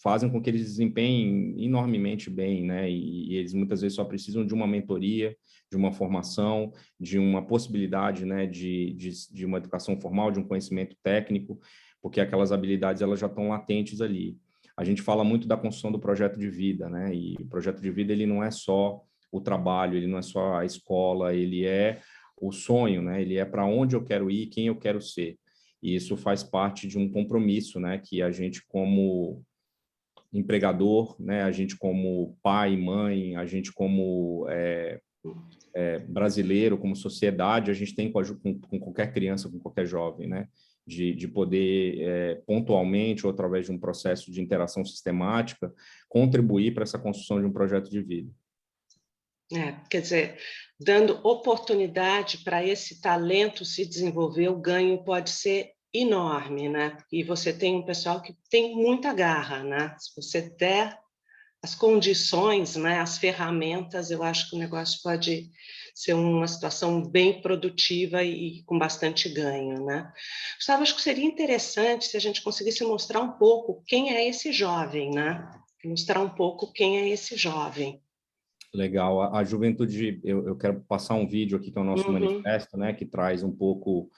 fazem com que eles desempenhem enormemente bem, né, e eles muitas vezes só precisam de uma mentoria, de uma formação, de uma possibilidade, né, de uma educação formal, de um conhecimento técnico, porque aquelas habilidades elas já estão latentes ali. A gente fala muito da construção do projeto de vida, né, e o projeto de vida ele não é só o trabalho, ele não é só a escola, ele é o sonho, né, ele é para onde eu quero ir, quem eu quero ser. E isso faz parte de um compromisso, né, que a gente como empregador, né, a gente como pai, mãe, a gente como brasileiro, como sociedade, a gente tem com qualquer criança, com qualquer jovem, né? De poder, pontualmente, ou através de um processo de interação sistemática, contribuir para essa construção de um projeto de vida. Quer dizer, dando oportunidade para esse talento se desenvolver, o ganho pode ser enorme, né? E você tem um pessoal que tem muita garra, né? Se você der as condições, né, as ferramentas, eu acho que o negócio pode ser uma situação bem produtiva e com bastante ganho, né? Gustavo, acho que seria interessante se a gente conseguisse mostrar um pouco quem é esse jovem, né? Mostrar um pouco quem é esse jovem. Legal. A juventude, eu quero passar um vídeo aqui que é o nosso manifesto, né, que traz um pouco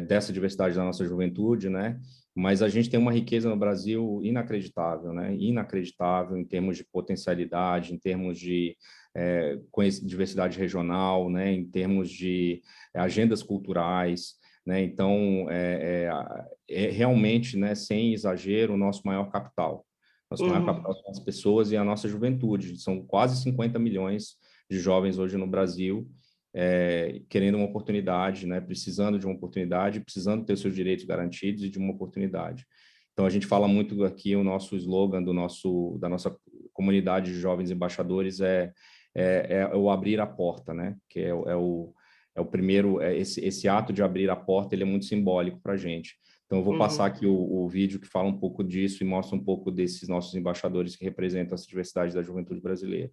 dessa diversidade da nossa juventude, né? Mas a gente tem uma riqueza no Brasil inacreditável, né? Inacreditável em termos de potencialidade, em termos de diversidade regional, né? Em termos de agendas culturais, né? Então, realmente, né, sem exagero, o nosso maior capital. Nosso maior capital são as pessoas e a nossa juventude. São quase 50 milhões de jovens hoje no Brasil, querendo uma oportunidade, né? Precisando de uma oportunidade, precisando ter seus direitos garantidos e de uma oportunidade. Então, a gente fala muito aqui, o nosso slogan da nossa comunidade de jovens embaixadores é o abrir a porta, né? Que é o primeiro, esse ato de abrir a porta, ele é muito simbólico para a gente. Então, eu vou passar aqui o vídeo que fala um pouco disso e mostra um pouco desses nossos embaixadores que representam essa diversidade da juventude brasileira.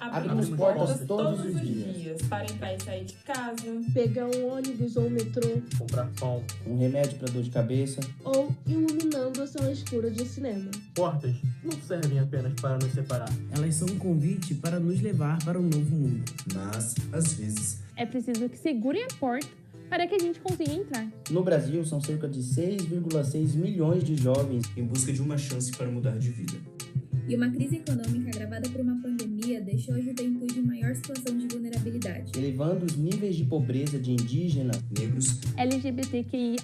Abrimos portas todos os dias para entrar e sair de casa, pegar um ônibus ou um metrô, comprar pão, um remédio para dor de cabeça ou iluminando a sala escura de cinema. Portas não servem apenas para nos separar. Elas são um convite para nos levar para um novo mundo. Mas, às vezes, é preciso que segurem a porta para que a gente consiga entrar. No Brasil, são cerca de 6,6 milhões de jovens em busca de uma chance para mudar de vida. E uma crise econômica agravada por uma pandemia deixou a juventude em maior situação de vulnerabilidade, elevando os níveis de pobreza de indígenas, negros, LGBTQIA+,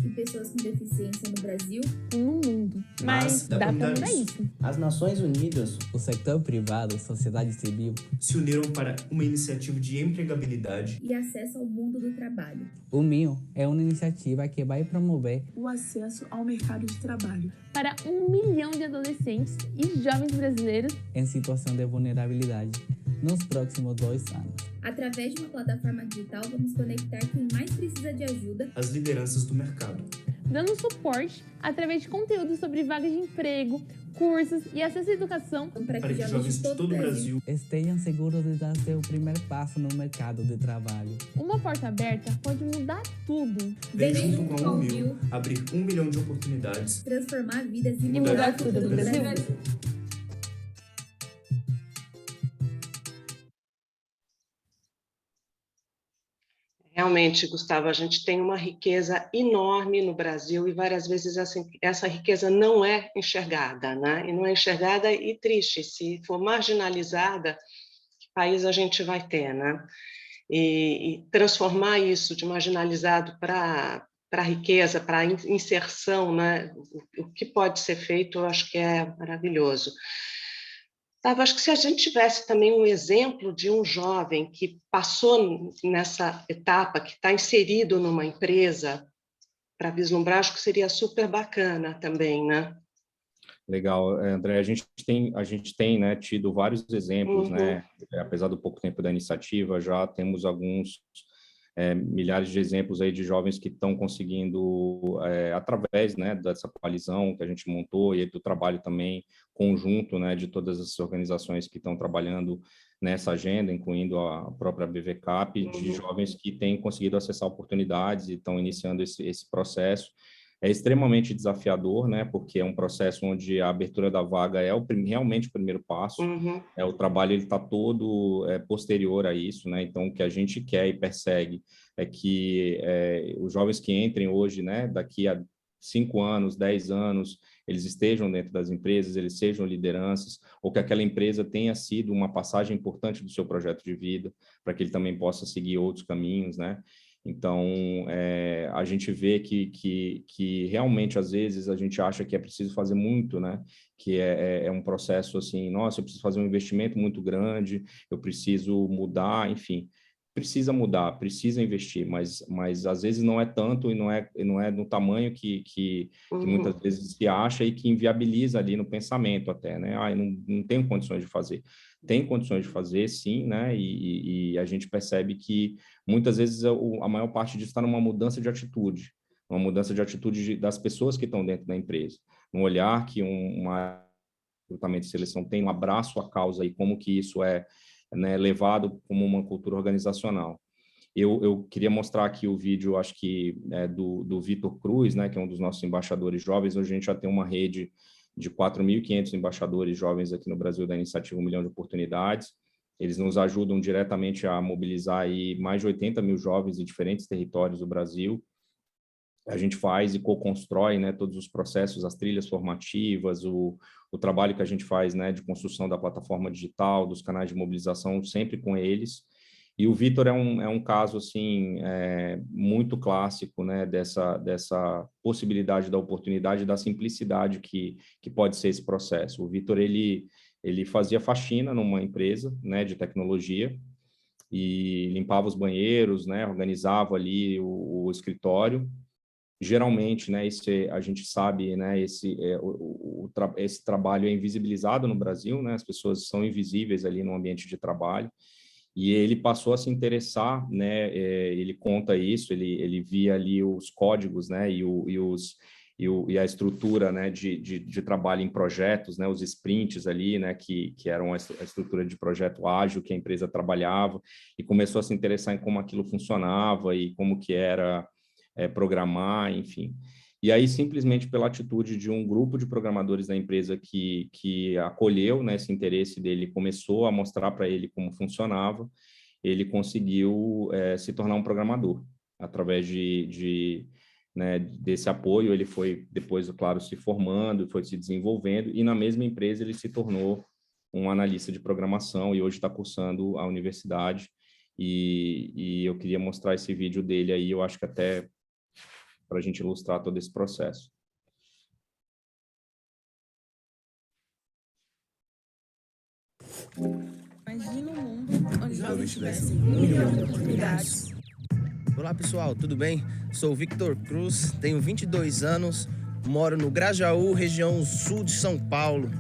e pessoas com deficiência no Brasil e no mundo. Mas dá para mudar isso. As Nações Unidas, o setor privado, a sociedade civil, se uniram para uma iniciativa de empregabilidade e acesso ao mundo do trabalho. O MIO é uma iniciativa que vai promover o acesso ao mercado de trabalho para 1 milhão de adolescentes e jovens brasileiros em situação de vulnerabilidade nos próximos 2 anos. Através de uma plataforma digital, vamos conectar quem mais precisa de ajuda às lideranças do mercado, dando suporte através de conteúdos sobre vagas de emprego, cursos e acesso à educação para que jovens de todo o Brasil estejam seguros de dar seu primeiro passo no mercado de trabalho. Uma porta aberta pode mudar tudo. Vem junto com a UMIL abrir 1 milhão de oportunidades, transformar vidas e mudar tudo do Brasil. realmente, Gustavo, a gente tem uma riqueza enorme no Brasil e várias vezes essa riqueza não é enxergada, né? E não é enxergada e triste, se for marginalizada, que país a gente vai ter, né? E transformar isso de marginalizado para riqueza, para inserção, né? O que pode ser feito, eu acho que é maravilhoso. Acho que se a gente tivesse também um exemplo de um jovem que passou nessa etapa, que está inserido numa empresa, para vislumbrar, acho que seria super bacana também, né? Legal, André, a gente tem, né, tido vários exemplos, né, apesar do pouco tempo da iniciativa, já temos alguns milhares de exemplos aí de jovens que estão conseguindo, através, né, dessa coalizão que a gente montou e do trabalho também conjunto, né, de todas as organizações que estão trabalhando nessa agenda, incluindo a própria BVCAP, de jovens que têm conseguido acessar oportunidades e estão iniciando esse processo. É extremamente desafiador, né? Porque é um processo onde a abertura da vaga é realmente o primeiro passo. O trabalho ele está todo posterior a isso, né? Então, o que a gente quer e persegue é que os jovens que entrem hoje, né? Daqui a 5 anos, 10 anos, eles estejam dentro das empresas, eles sejam lideranças, ou que aquela empresa tenha sido uma passagem importante do seu projeto de vida, para que ele também possa seguir outros caminhos, né? Então, a gente vê que realmente, às vezes, a gente acha que é preciso fazer muito, né? Que é um processo assim, nossa, eu preciso fazer um investimento muito grande, eu preciso mudar, enfim. Precisa mudar, precisa investir, mas às vezes não é tanto e não é no tamanho que muitas vezes se acha e que inviabiliza ali no pensamento até, né? Não tenho condições de fazer. Tem condições de fazer, sim, né? E a gente percebe que muitas vezes a maior parte disso está numa mudança de atitude, das pessoas que estão dentro da empresa, no olhar que uma recrutamento de seleção tem, um abraço à causa e como que isso é, né, levado como uma cultura organizacional. Eu queria mostrar aqui o vídeo, acho que do Vitor Cruz, né, que é um dos nossos embaixadores jovens. Hoje a gente já tem uma rede de 4.500 embaixadores jovens aqui no Brasil da iniciativa 1 Milhão de Oportunidades. Eles nos ajudam diretamente a mobilizar aí mais de 80 mil jovens em diferentes territórios do Brasil. A gente faz e co-constrói, né, todos os processos, as trilhas formativas, o trabalho que a gente faz, né, de construção da plataforma digital, dos canais de mobilização, sempre com eles. E o Vitor é um caso assim, muito clássico, né, dessa possibilidade da oportunidade, da simplicidade que pode ser esse processo. O Vitor, ele fazia faxina numa empresa, né, de tecnologia e limpava os banheiros, né, organizava ali o escritório. Geralmente, né, a gente sabe, né, esse trabalho é invisibilizado no Brasil, né, as pessoas são invisíveis ali no ambiente de trabalho, e ele passou a se interessar, né, ele conta isso, ele via ali os códigos, né, e a estrutura, né, de trabalho em projetos, né, os sprints ali, né, que eram a estrutura de projeto ágil que a empresa trabalhava, e começou a se interessar em como aquilo funcionava e como que era programar, enfim. E aí, simplesmente pela atitude de um grupo de programadores da empresa que acolheu, né, esse interesse dele, começou a mostrar para ele como funcionava, ele conseguiu se tornar um programador. Através né, desse apoio, ele foi depois, claro, se formando, foi se desenvolvendo, e na mesma empresa ele se tornou um analista de programação e hoje está cursando a universidade. E eu queria mostrar esse vídeo dele aí, eu acho que até para a gente ilustrar todo esse processo. Imagina um mundo onde jovens tivessem 1 milhão de oportunidades. Olá pessoal, tudo bem? Sou o Victor Cruz, tenho 22 anos, moro no Grajaú, região sul de São Paulo.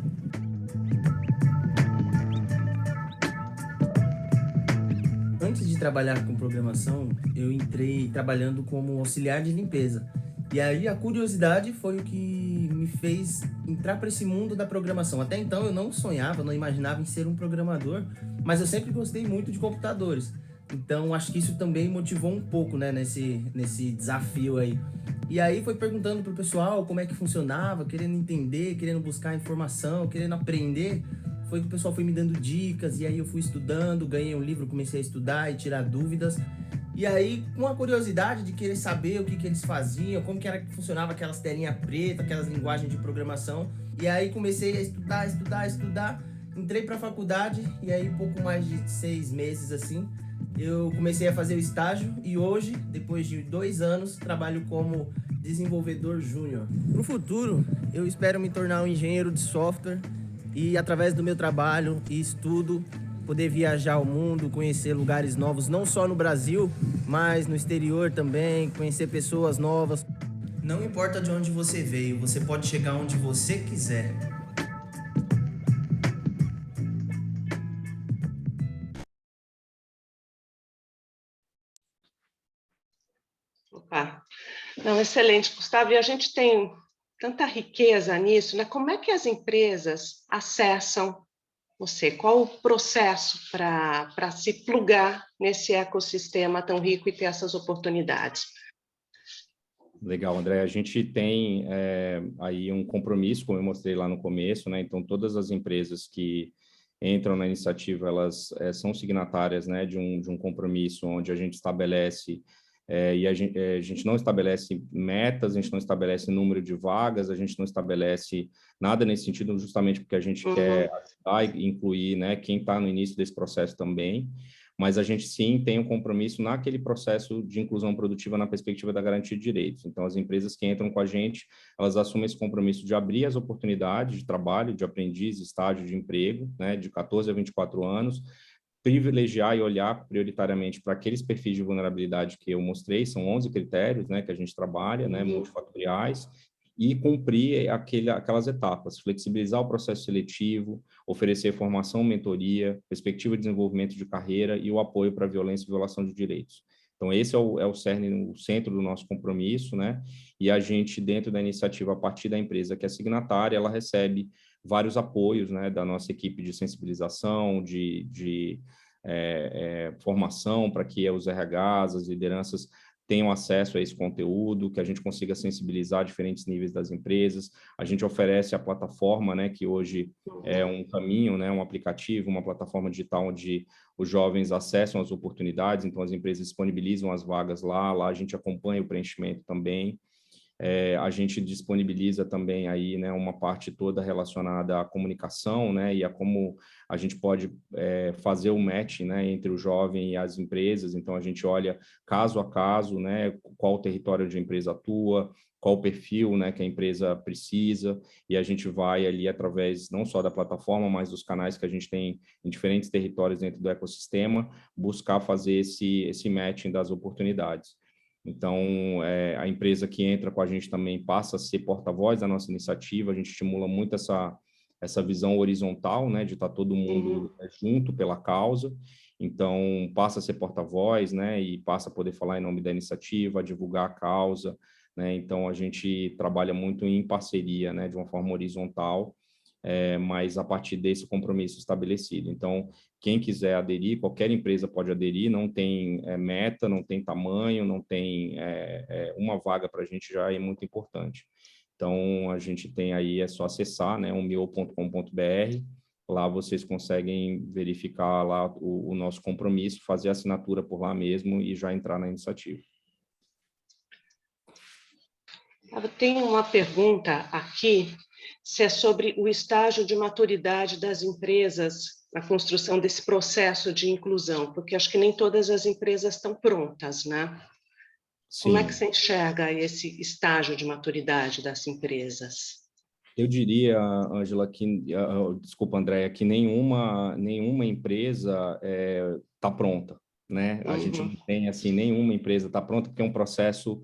Antes de trabalhar com programação, eu entrei trabalhando como auxiliar de limpeza. E aí a curiosidade foi o que me fez entrar para esse mundo da programação. Até então eu não sonhava, não imaginava em ser um programador, mas eu sempre gostei muito de computadores. Então acho que isso também motivou um pouco, né, nesse desafio aí. E aí foi perguntando pro pessoal como é que funcionava, querendo entender, querendo buscar informação, querendo aprender. Foi que o pessoal foi me dando dicas, e aí eu fui estudando, ganhei um livro, comecei a estudar e tirar dúvidas. E aí, com a curiosidade de querer saber o que eles faziam, como que era que funcionava aquelas telinhas pretas, aquelas linguagens de programação. E aí comecei a estudar. Entrei para a faculdade e aí pouco mais de 6 meses assim, eu comecei a fazer o estágio e hoje, depois de 2 anos, trabalho como desenvolvedor júnior. No futuro, eu espero me tornar um engenheiro de software e através do meu trabalho e estudo, poder viajar ao mundo, conhecer lugares novos, não só no Brasil, mas no exterior também, conhecer pessoas novas. Não importa de onde você veio, você pode chegar onde você quiser. Opa. Não, excelente, Gustavo. E a gente tem tanta riqueza nisso, né? Como é que as empresas acessam você? Qual o processo para se plugar nesse ecossistema tão rico e ter essas oportunidades? Legal, André. A gente tem aí um compromisso, como eu mostrei lá no começo, né? Então, todas as empresas que entram na iniciativa, elas são signatárias, né, de um compromisso onde a gente estabelece e a gente não estabelece metas, a gente não estabelece número de vagas, a gente não estabelece nada nesse sentido, justamente porque a gente quer ajudar e incluir, né, quem está no início desse processo também, mas a gente sim tem um compromisso naquele processo de inclusão produtiva na perspectiva da garantia de direitos. Então, as empresas que entram com a gente, elas assumem esse compromisso de abrir as oportunidades de trabalho, de aprendiz, estágio de emprego, né, de 14 a 24 anos, privilegiar e olhar prioritariamente para aqueles perfis de vulnerabilidade que eu mostrei, são 11 critérios, né, que a gente trabalha, né, multifatoriais, e cumprir aquelas etapas, flexibilizar o processo seletivo, oferecer formação, mentoria, perspectiva de desenvolvimento de carreira e o apoio para violência e violação de direitos. Então, esse é o cerne, o centro do nosso compromisso, né? E a gente, dentro da iniciativa, a partir da empresa que é signatária, ela recebe vários apoios, né, da nossa equipe de sensibilização, de formação para que os RHs, as lideranças tenham acesso a esse conteúdo, que a gente consiga sensibilizar diferentes níveis das empresas. A gente oferece a plataforma, né, que hoje é um caminho, né, um aplicativo, uma plataforma digital onde os jovens acessam as oportunidades, então as empresas disponibilizam as vagas lá a gente acompanha o preenchimento também. A gente disponibiliza também aí, né, uma parte toda relacionada à comunicação, né, e a como a gente pode fazer o match, né, entre o jovem e as empresas. Então, a gente olha caso a caso, né, qual o território onde a empresa atua, qual o perfil, né, que a empresa precisa, e a gente vai ali através não só da plataforma, mas dos canais que a gente tem em diferentes territórios dentro do ecossistema, buscar fazer esse matching das oportunidades. Então, a empresa que entra com a gente também passa a ser porta-voz da nossa iniciativa, a gente estimula muito essa visão horizontal, né, de estar todo mundo junto pela causa, então passa a ser porta-voz, né, e passa a poder falar em nome da iniciativa, divulgar a causa, né, então a gente trabalha muito em parceria, né, de uma forma horizontal, mas a partir desse compromisso estabelecido. Então, quem quiser aderir, qualquer empresa pode aderir, não tem meta, não tem tamanho, não tem uma vaga para a gente já é muito importante. Então, a gente tem aí, é só acessar, né, umio.com.br, lá vocês conseguem verificar lá o nosso compromisso, fazer a assinatura por lá mesmo e já entrar na iniciativa. Eu tenho uma pergunta aqui, se é sobre o estágio de maturidade das empresas na construção desse processo de inclusão, porque acho que nem todas as empresas estão prontas, né? Sim. Como é que você enxerga esse estágio de maturidade das empresas? Eu diria, Ângela, desculpa, Andréia, que nenhuma empresa está pronta, né? A gente não tem, assim, nenhuma empresa está pronta, porque é um processo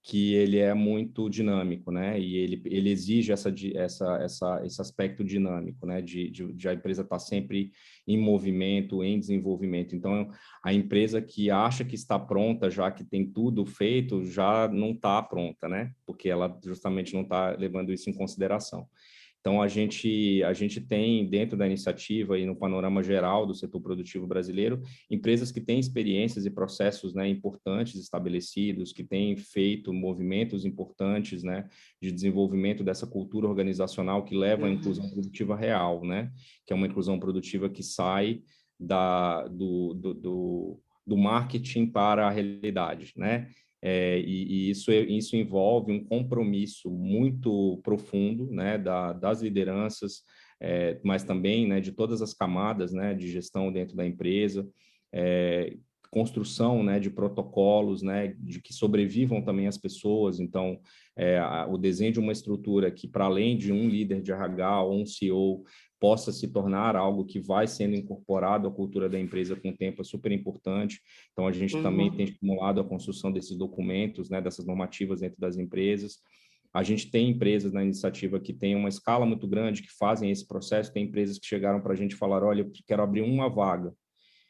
que ele é muito dinâmico, né? E ele exige esse aspecto dinâmico, né? De a empresa estar sempre em movimento, em desenvolvimento. Então, a empresa que acha que está pronta, já que tem tudo feito, já não está pronta, né? Porque ela justamente não está levando isso em consideração. Então, a gente tem, dentro da iniciativa e no panorama geral do setor produtivo brasileiro, empresas que têm experiências e processos, né, importantes estabelecidos, que têm feito movimentos importantes, né, de desenvolvimento dessa cultura organizacional que leva à inclusão produtiva real, né, que é uma inclusão produtiva que sai do marketing para a realidade, né? E isso envolve um compromisso muito profundo, né, das lideranças, mas também, né, de todas as camadas, né, de gestão dentro da empresa, construção, né, de protocolos, né, de que sobrevivam também as pessoas. Então, o desenho de uma estrutura que, para além de um líder de RH ou um CEO, possa se tornar algo que vai sendo incorporado à cultura da empresa com o tempo é super importante. Então, a gente também tem estimulado a construção desses documentos, né, dessas normativas dentro das empresas. A gente tem empresas na iniciativa que têm uma escala muito grande, que fazem esse processo. Tem empresas que chegaram para a gente e falaram, olha, eu quero abrir uma vaga.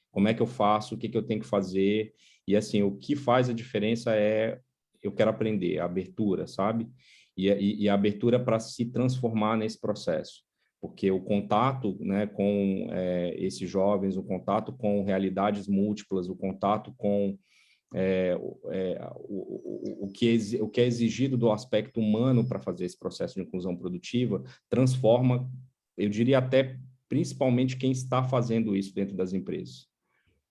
Como é que eu faço? O que eu tenho que fazer? E, assim, o que faz a diferença eu quero aprender, a abertura, sabe? E a abertura para se transformar nesse processo. Porque o contato, né, com esses jovens, o contato com realidades múltiplas, o contato com o que é exigido do aspecto humano para fazer esse processo de inclusão produtiva, transforma, eu diria até principalmente quem está fazendo isso dentro das empresas,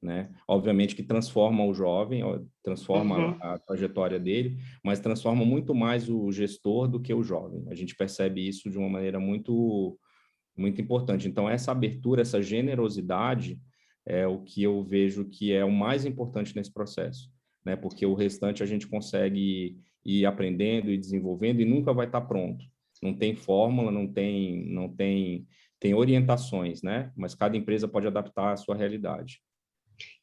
né? Obviamente que transforma o jovem, transforma a trajetória dele, mas transforma muito mais o gestor do que o jovem. A gente percebe isso de uma maneira muito importante. Então, essa abertura, essa generosidade é o que eu vejo que é o mais importante nesse processo, né? Porque o restante a gente consegue ir aprendendo e desenvolvendo e nunca vai estar pronto. Não tem fórmula, tem orientações, né? Mas cada empresa pode adaptar à sua realidade.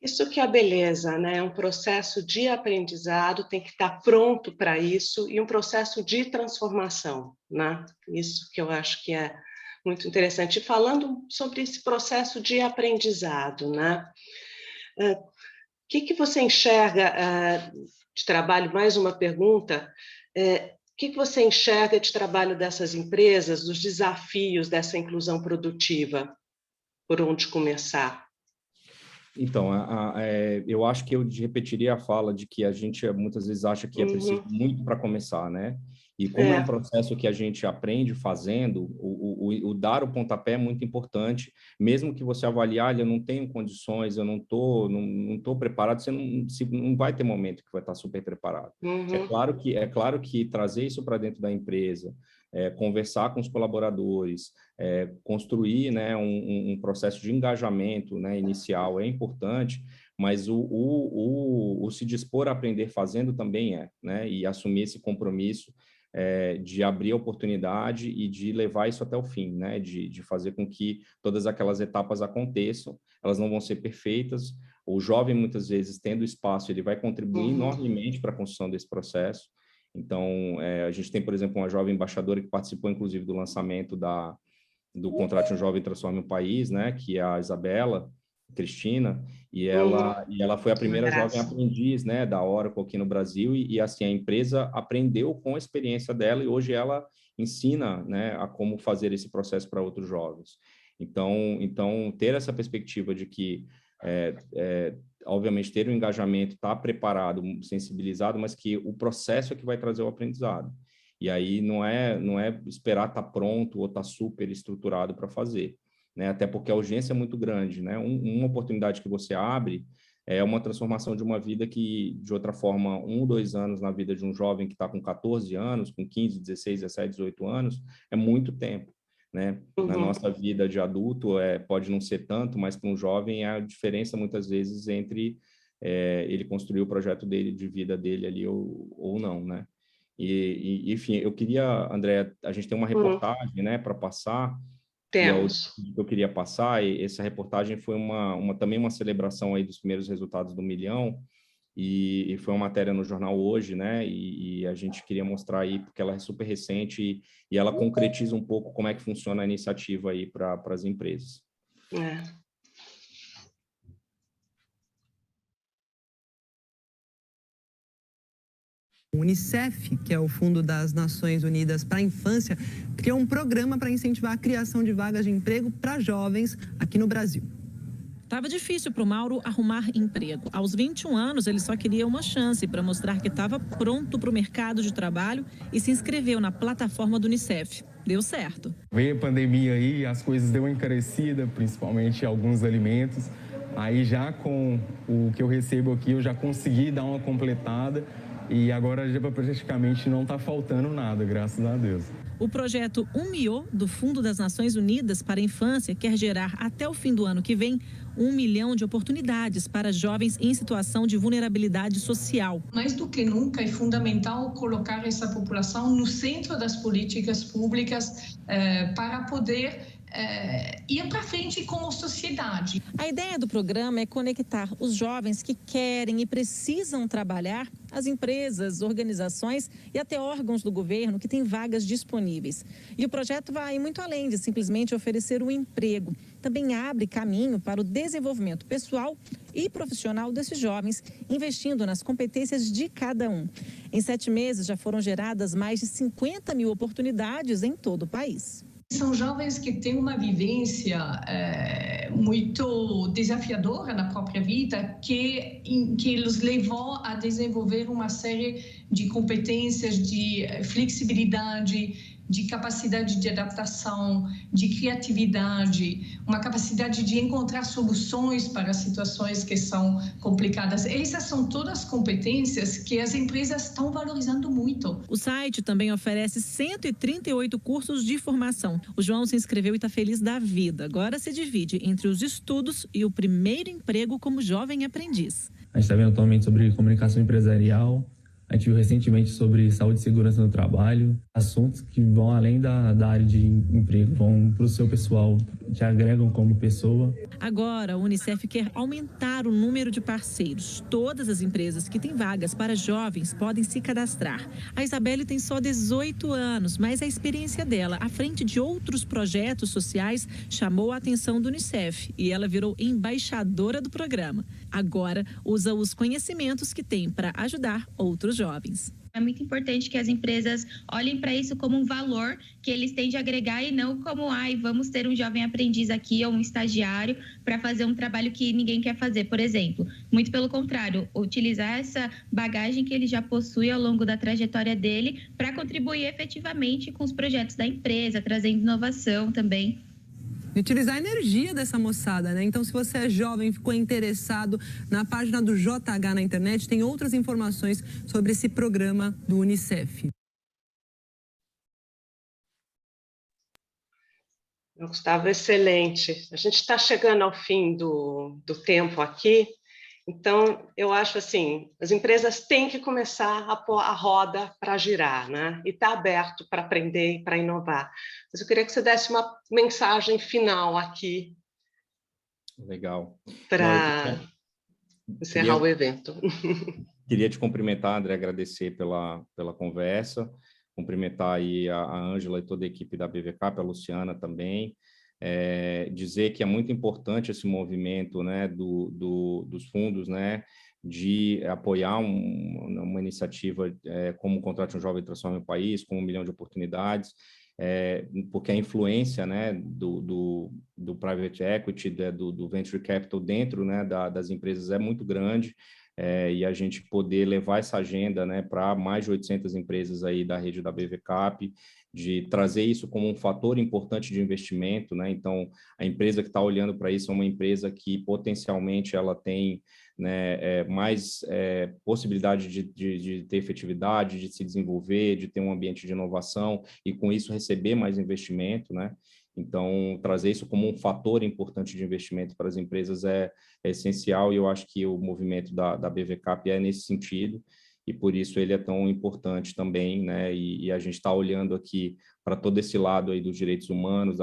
Isso que é a beleza, né? Um processo de aprendizado tem que estar pronto para isso e um processo de transformação, né? Isso que eu acho que é muito interessante. E falando sobre esse processo de aprendizado, né? O que você enxerga de trabalho? Mais uma pergunta. O que você enxerga de trabalho dessas empresas, dos desafios dessa inclusão produtiva? Por onde começar? Então, eu acho que eu repetiria a fala de que a gente muitas vezes acha que é preciso muito para começar, né? E como é um processo que a gente aprende fazendo, o dar o pontapé é muito importante, mesmo que você avalie, eu não tenho condições, eu não tô preparado, você não vai ter momento que vai estar super preparado. É claro que trazer isso para dentro da empresa, conversar com os colaboradores, construir, né, um processo de engajamento, né, inicial é importante, mas o se dispor a aprender fazendo também né, e assumir esse compromisso de abrir a oportunidade e de levar isso até o fim, né, de fazer com que todas aquelas etapas aconteçam. Elas não vão ser perfeitas. O jovem, muitas vezes, tendo espaço, ele vai contribuir enormemente para a construção desse processo. Então, a gente tem, por exemplo, uma jovem embaixadora que participou, inclusive, do lançamento do Contrate um Jovem Transforme o País, né, que é a Isabela Cristina, e ela foi a primeira jovem aprendiz, né, da Oracle aqui no Brasil, e assim, a empresa aprendeu com a experiência dela, e hoje ela ensina, né, a como fazer esse processo para outros jovens. Então, ter essa perspectiva de que, obviamente, ter um engajamento, estar preparado, sensibilizado, mas que o processo é que vai trazer o aprendizado. E aí não é esperar estar pronto ou estar super estruturado para fazer, né? Até porque a urgência é muito grande, né? Uma oportunidade que você abre é uma transformação de uma vida que, de outra forma, 1 ou 2 anos na vida de um jovem que está com 14 anos, com 15, 16, 17, 18 anos, é muito tempo, né? Na nossa vida de adulto, pode não ser tanto, mas para um jovem é a diferença, muitas vezes, entre ele construir o projeto dele, de vida dele ali ou não, né? E enfim, eu queria, André, a gente tem uma reportagem, né, para passar. Temos. Que eu queria passar, e essa reportagem foi também uma celebração aí dos primeiros resultados do 1 milhão, e foi uma matéria no jornal Hoje, né, e a gente queria mostrar aí, porque ela é super recente, e ela concretiza um pouco como é que funciona a iniciativa aí para as empresas. O Unicef, que é o Fundo das Nações Unidas para a Infância, criou um programa para incentivar a criação de vagas de emprego para jovens aqui no Brasil. Estava difícil para o Mauro arrumar emprego. Aos 21 anos, ele só queria uma chance para mostrar que estava pronto para o mercado de trabalho e se inscreveu na plataforma do Unicef. Deu certo. Veio a pandemia aí, as coisas deu uma encarecida, principalmente alguns alimentos. Aí já com o que eu recebo aqui, eu já consegui dar uma completada e agora já praticamente não está faltando nada, graças a Deus. O projeto UMIO, do Fundo das Nações Unidas para a Infância, quer gerar até o fim do ano que vem 1 milhão de oportunidades para jovens em situação de vulnerabilidade social. Mais do que nunca é fundamental colocar essa população no centro das políticas públicas para poder ir para frente como sociedade. A ideia do programa é conectar os jovens que querem e precisam trabalhar às empresas, organizações e até órgãos do governo que têm vagas disponíveis. E o projeto vai muito além de simplesmente oferecer um emprego. Também abre caminho para o desenvolvimento pessoal e profissional desses jovens, investindo nas competências de cada um. Em 7 meses já foram geradas mais de 50 mil oportunidades em todo o país. São jovens que têm uma vivência muito desafiadora na própria vida, que os levou a desenvolver uma série de competências de flexibilidade, de capacidade de adaptação, de criatividade, uma capacidade de encontrar soluções para situações que são complicadas. Essas são todas competências que as empresas estão valorizando muito. O site também oferece 138 cursos de formação. O João se inscreveu e está feliz da vida. Agora se divide entre os estudos e o primeiro emprego como jovem aprendiz. A gente está vendo atualmente sobre comunicação empresarial. A gente viu recentemente sobre saúde e segurança no trabalho, assuntos que vão além da área de emprego, vão para o seu pessoal, te agregam como pessoa. Agora, a Unicef quer aumentar o número de parceiros. Todas as empresas que têm vagas para jovens podem se cadastrar. A Isabelle tem só 18 anos, mas a experiência dela à frente de outros projetos sociais chamou a atenção do Unicef e ela virou embaixadora do programa. Agora, usa os conhecimentos que tem para ajudar outros jovens. É muito importante que as empresas olhem para isso como um valor que eles têm de agregar e não como, vamos ter um jovem aprendiz aqui ou um estagiário para fazer um trabalho que ninguém quer fazer, por exemplo. Muito pelo contrário, utilizar essa bagagem que ele já possui ao longo da trajetória dele para contribuir efetivamente com os projetos da empresa, trazendo inovação também. E utilizar a energia dessa moçada, né? Então, se você é jovem, ficou interessado, na página do JH na internet tem outras informações sobre esse programa do Unicef. Gustavo, excelente. A gente está chegando ao fim do tempo aqui, então eu acho assim, as empresas têm que começar a pôr a roda para girar, né? E está aberto para aprender e para inovar. Mas eu queria que você desse uma mensagem final aqui. Legal. Para encerrar o evento. Queria te cumprimentar, André, agradecer pela conversa, cumprimentar aí a Ângela e toda a equipe da BVCap, a Luciana também, dizer que é muito importante esse movimento, né, dos fundos, né, de apoiar uma iniciativa como Contrate um Jovem Transforma o País, com 1 milhão de oportunidades, porque a influência, né, do private equity, do venture capital dentro, né, das empresas é muito grande, e a gente poder levar essa agenda, né, para mais de 800 empresas aí da rede da BVCap, de trazer isso como um fator importante de investimento, né? Então, a empresa que está olhando para isso é uma empresa que potencialmente ela tem, né, mais possibilidade de ter efetividade, de se desenvolver, de ter um ambiente de inovação e com isso receber mais investimento, né? Então, trazer isso como um fator importante de investimento para as empresas é essencial, e eu acho que o movimento da BVCap é nesse sentido, e por isso ele é tão importante também, né? E a gente está olhando aqui para todo esse lado aí dos direitos humanos,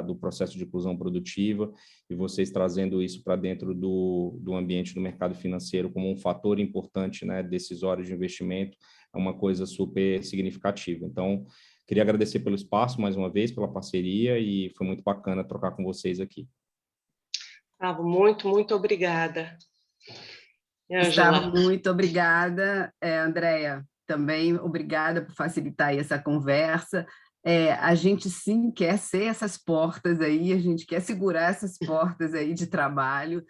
do processo de inclusão produtiva, e vocês trazendo isso para dentro do ambiente do mercado financeiro como um fator importante, né, decisório de investimento, é uma coisa super significativa. Então, queria agradecer pelo espaço, mais uma vez, pela parceria, e foi muito bacana trocar com vocês aqui. Gustavo, muito obrigada. Gustavo, muito obrigada. Andréia, também obrigada por facilitar aí essa conversa. A gente, sim, quer ser essas portas aí, a gente quer segurar essas portas aí de trabalho.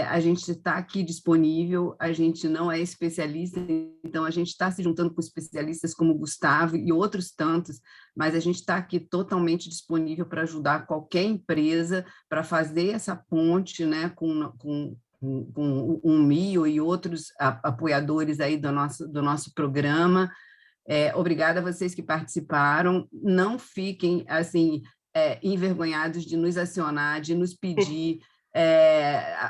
A gente está aqui disponível, a gente não é especialista, então a gente está se juntando com especialistas como o Gustavo e outros tantos, mas a gente está aqui totalmente disponível para ajudar qualquer empresa para fazer essa ponte, né, com o MIO e outros apoiadores aí do nosso programa. Obrigada a vocês que participaram, não fiquem assim envergonhados de nos acionar, de nos pedir,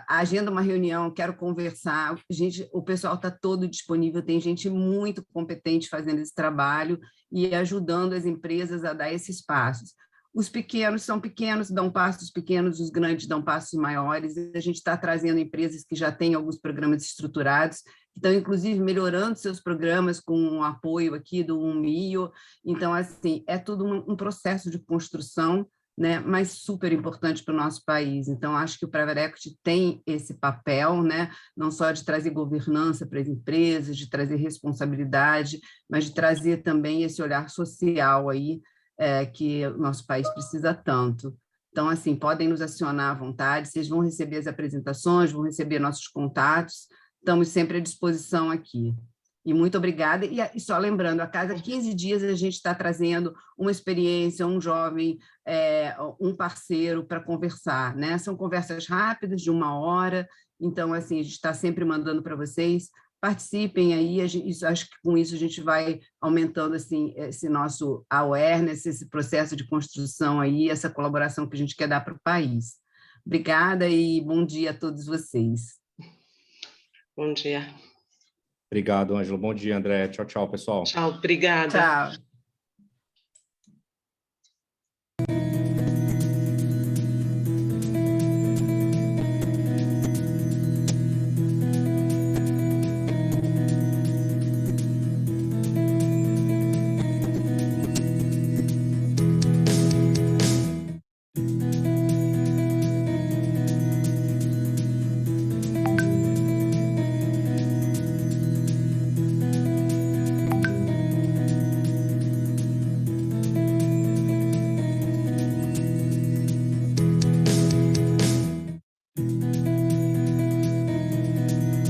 agenda uma reunião, quero conversar. Gente, o pessoal está todo disponível, tem gente muito competente fazendo esse trabalho e ajudando as empresas a dar esses passos. Os pequenos são pequenos, dão passos pequenos, os grandes dão passos maiores. A gente está trazendo empresas que já têm alguns programas estruturados, que estão, inclusive, melhorando seus programas com o apoio aqui do UMIO. Então, assim, é tudo um processo de construção, né, mas super importante para o nosso país. Então, acho que o Private Equity tem esse papel, né, não só de trazer governança para as empresas, de trazer responsabilidade, mas de trazer também esse olhar social aí, que o nosso país precisa tanto. Então, assim, podem nos acionar à vontade, vocês vão receber as apresentações, vão receber nossos contatos, estamos sempre à disposição aqui. E muito obrigada. E só lembrando, a cada 15 dias a gente está trazendo uma experiência, um jovem, um parceiro para conversar, né? São conversas rápidas, de 1 hora, então, assim, a gente está sempre mandando para vocês. Participem aí, acho que com isso a gente vai aumentando assim, esse nosso awareness, esse processo de construção aí, essa colaboração que a gente quer dar para o país. Obrigada e bom dia a todos vocês. Bom dia. Obrigado, Ângela. Bom dia, André. Tchau, tchau, pessoal. Tchau, obrigada. Tchau.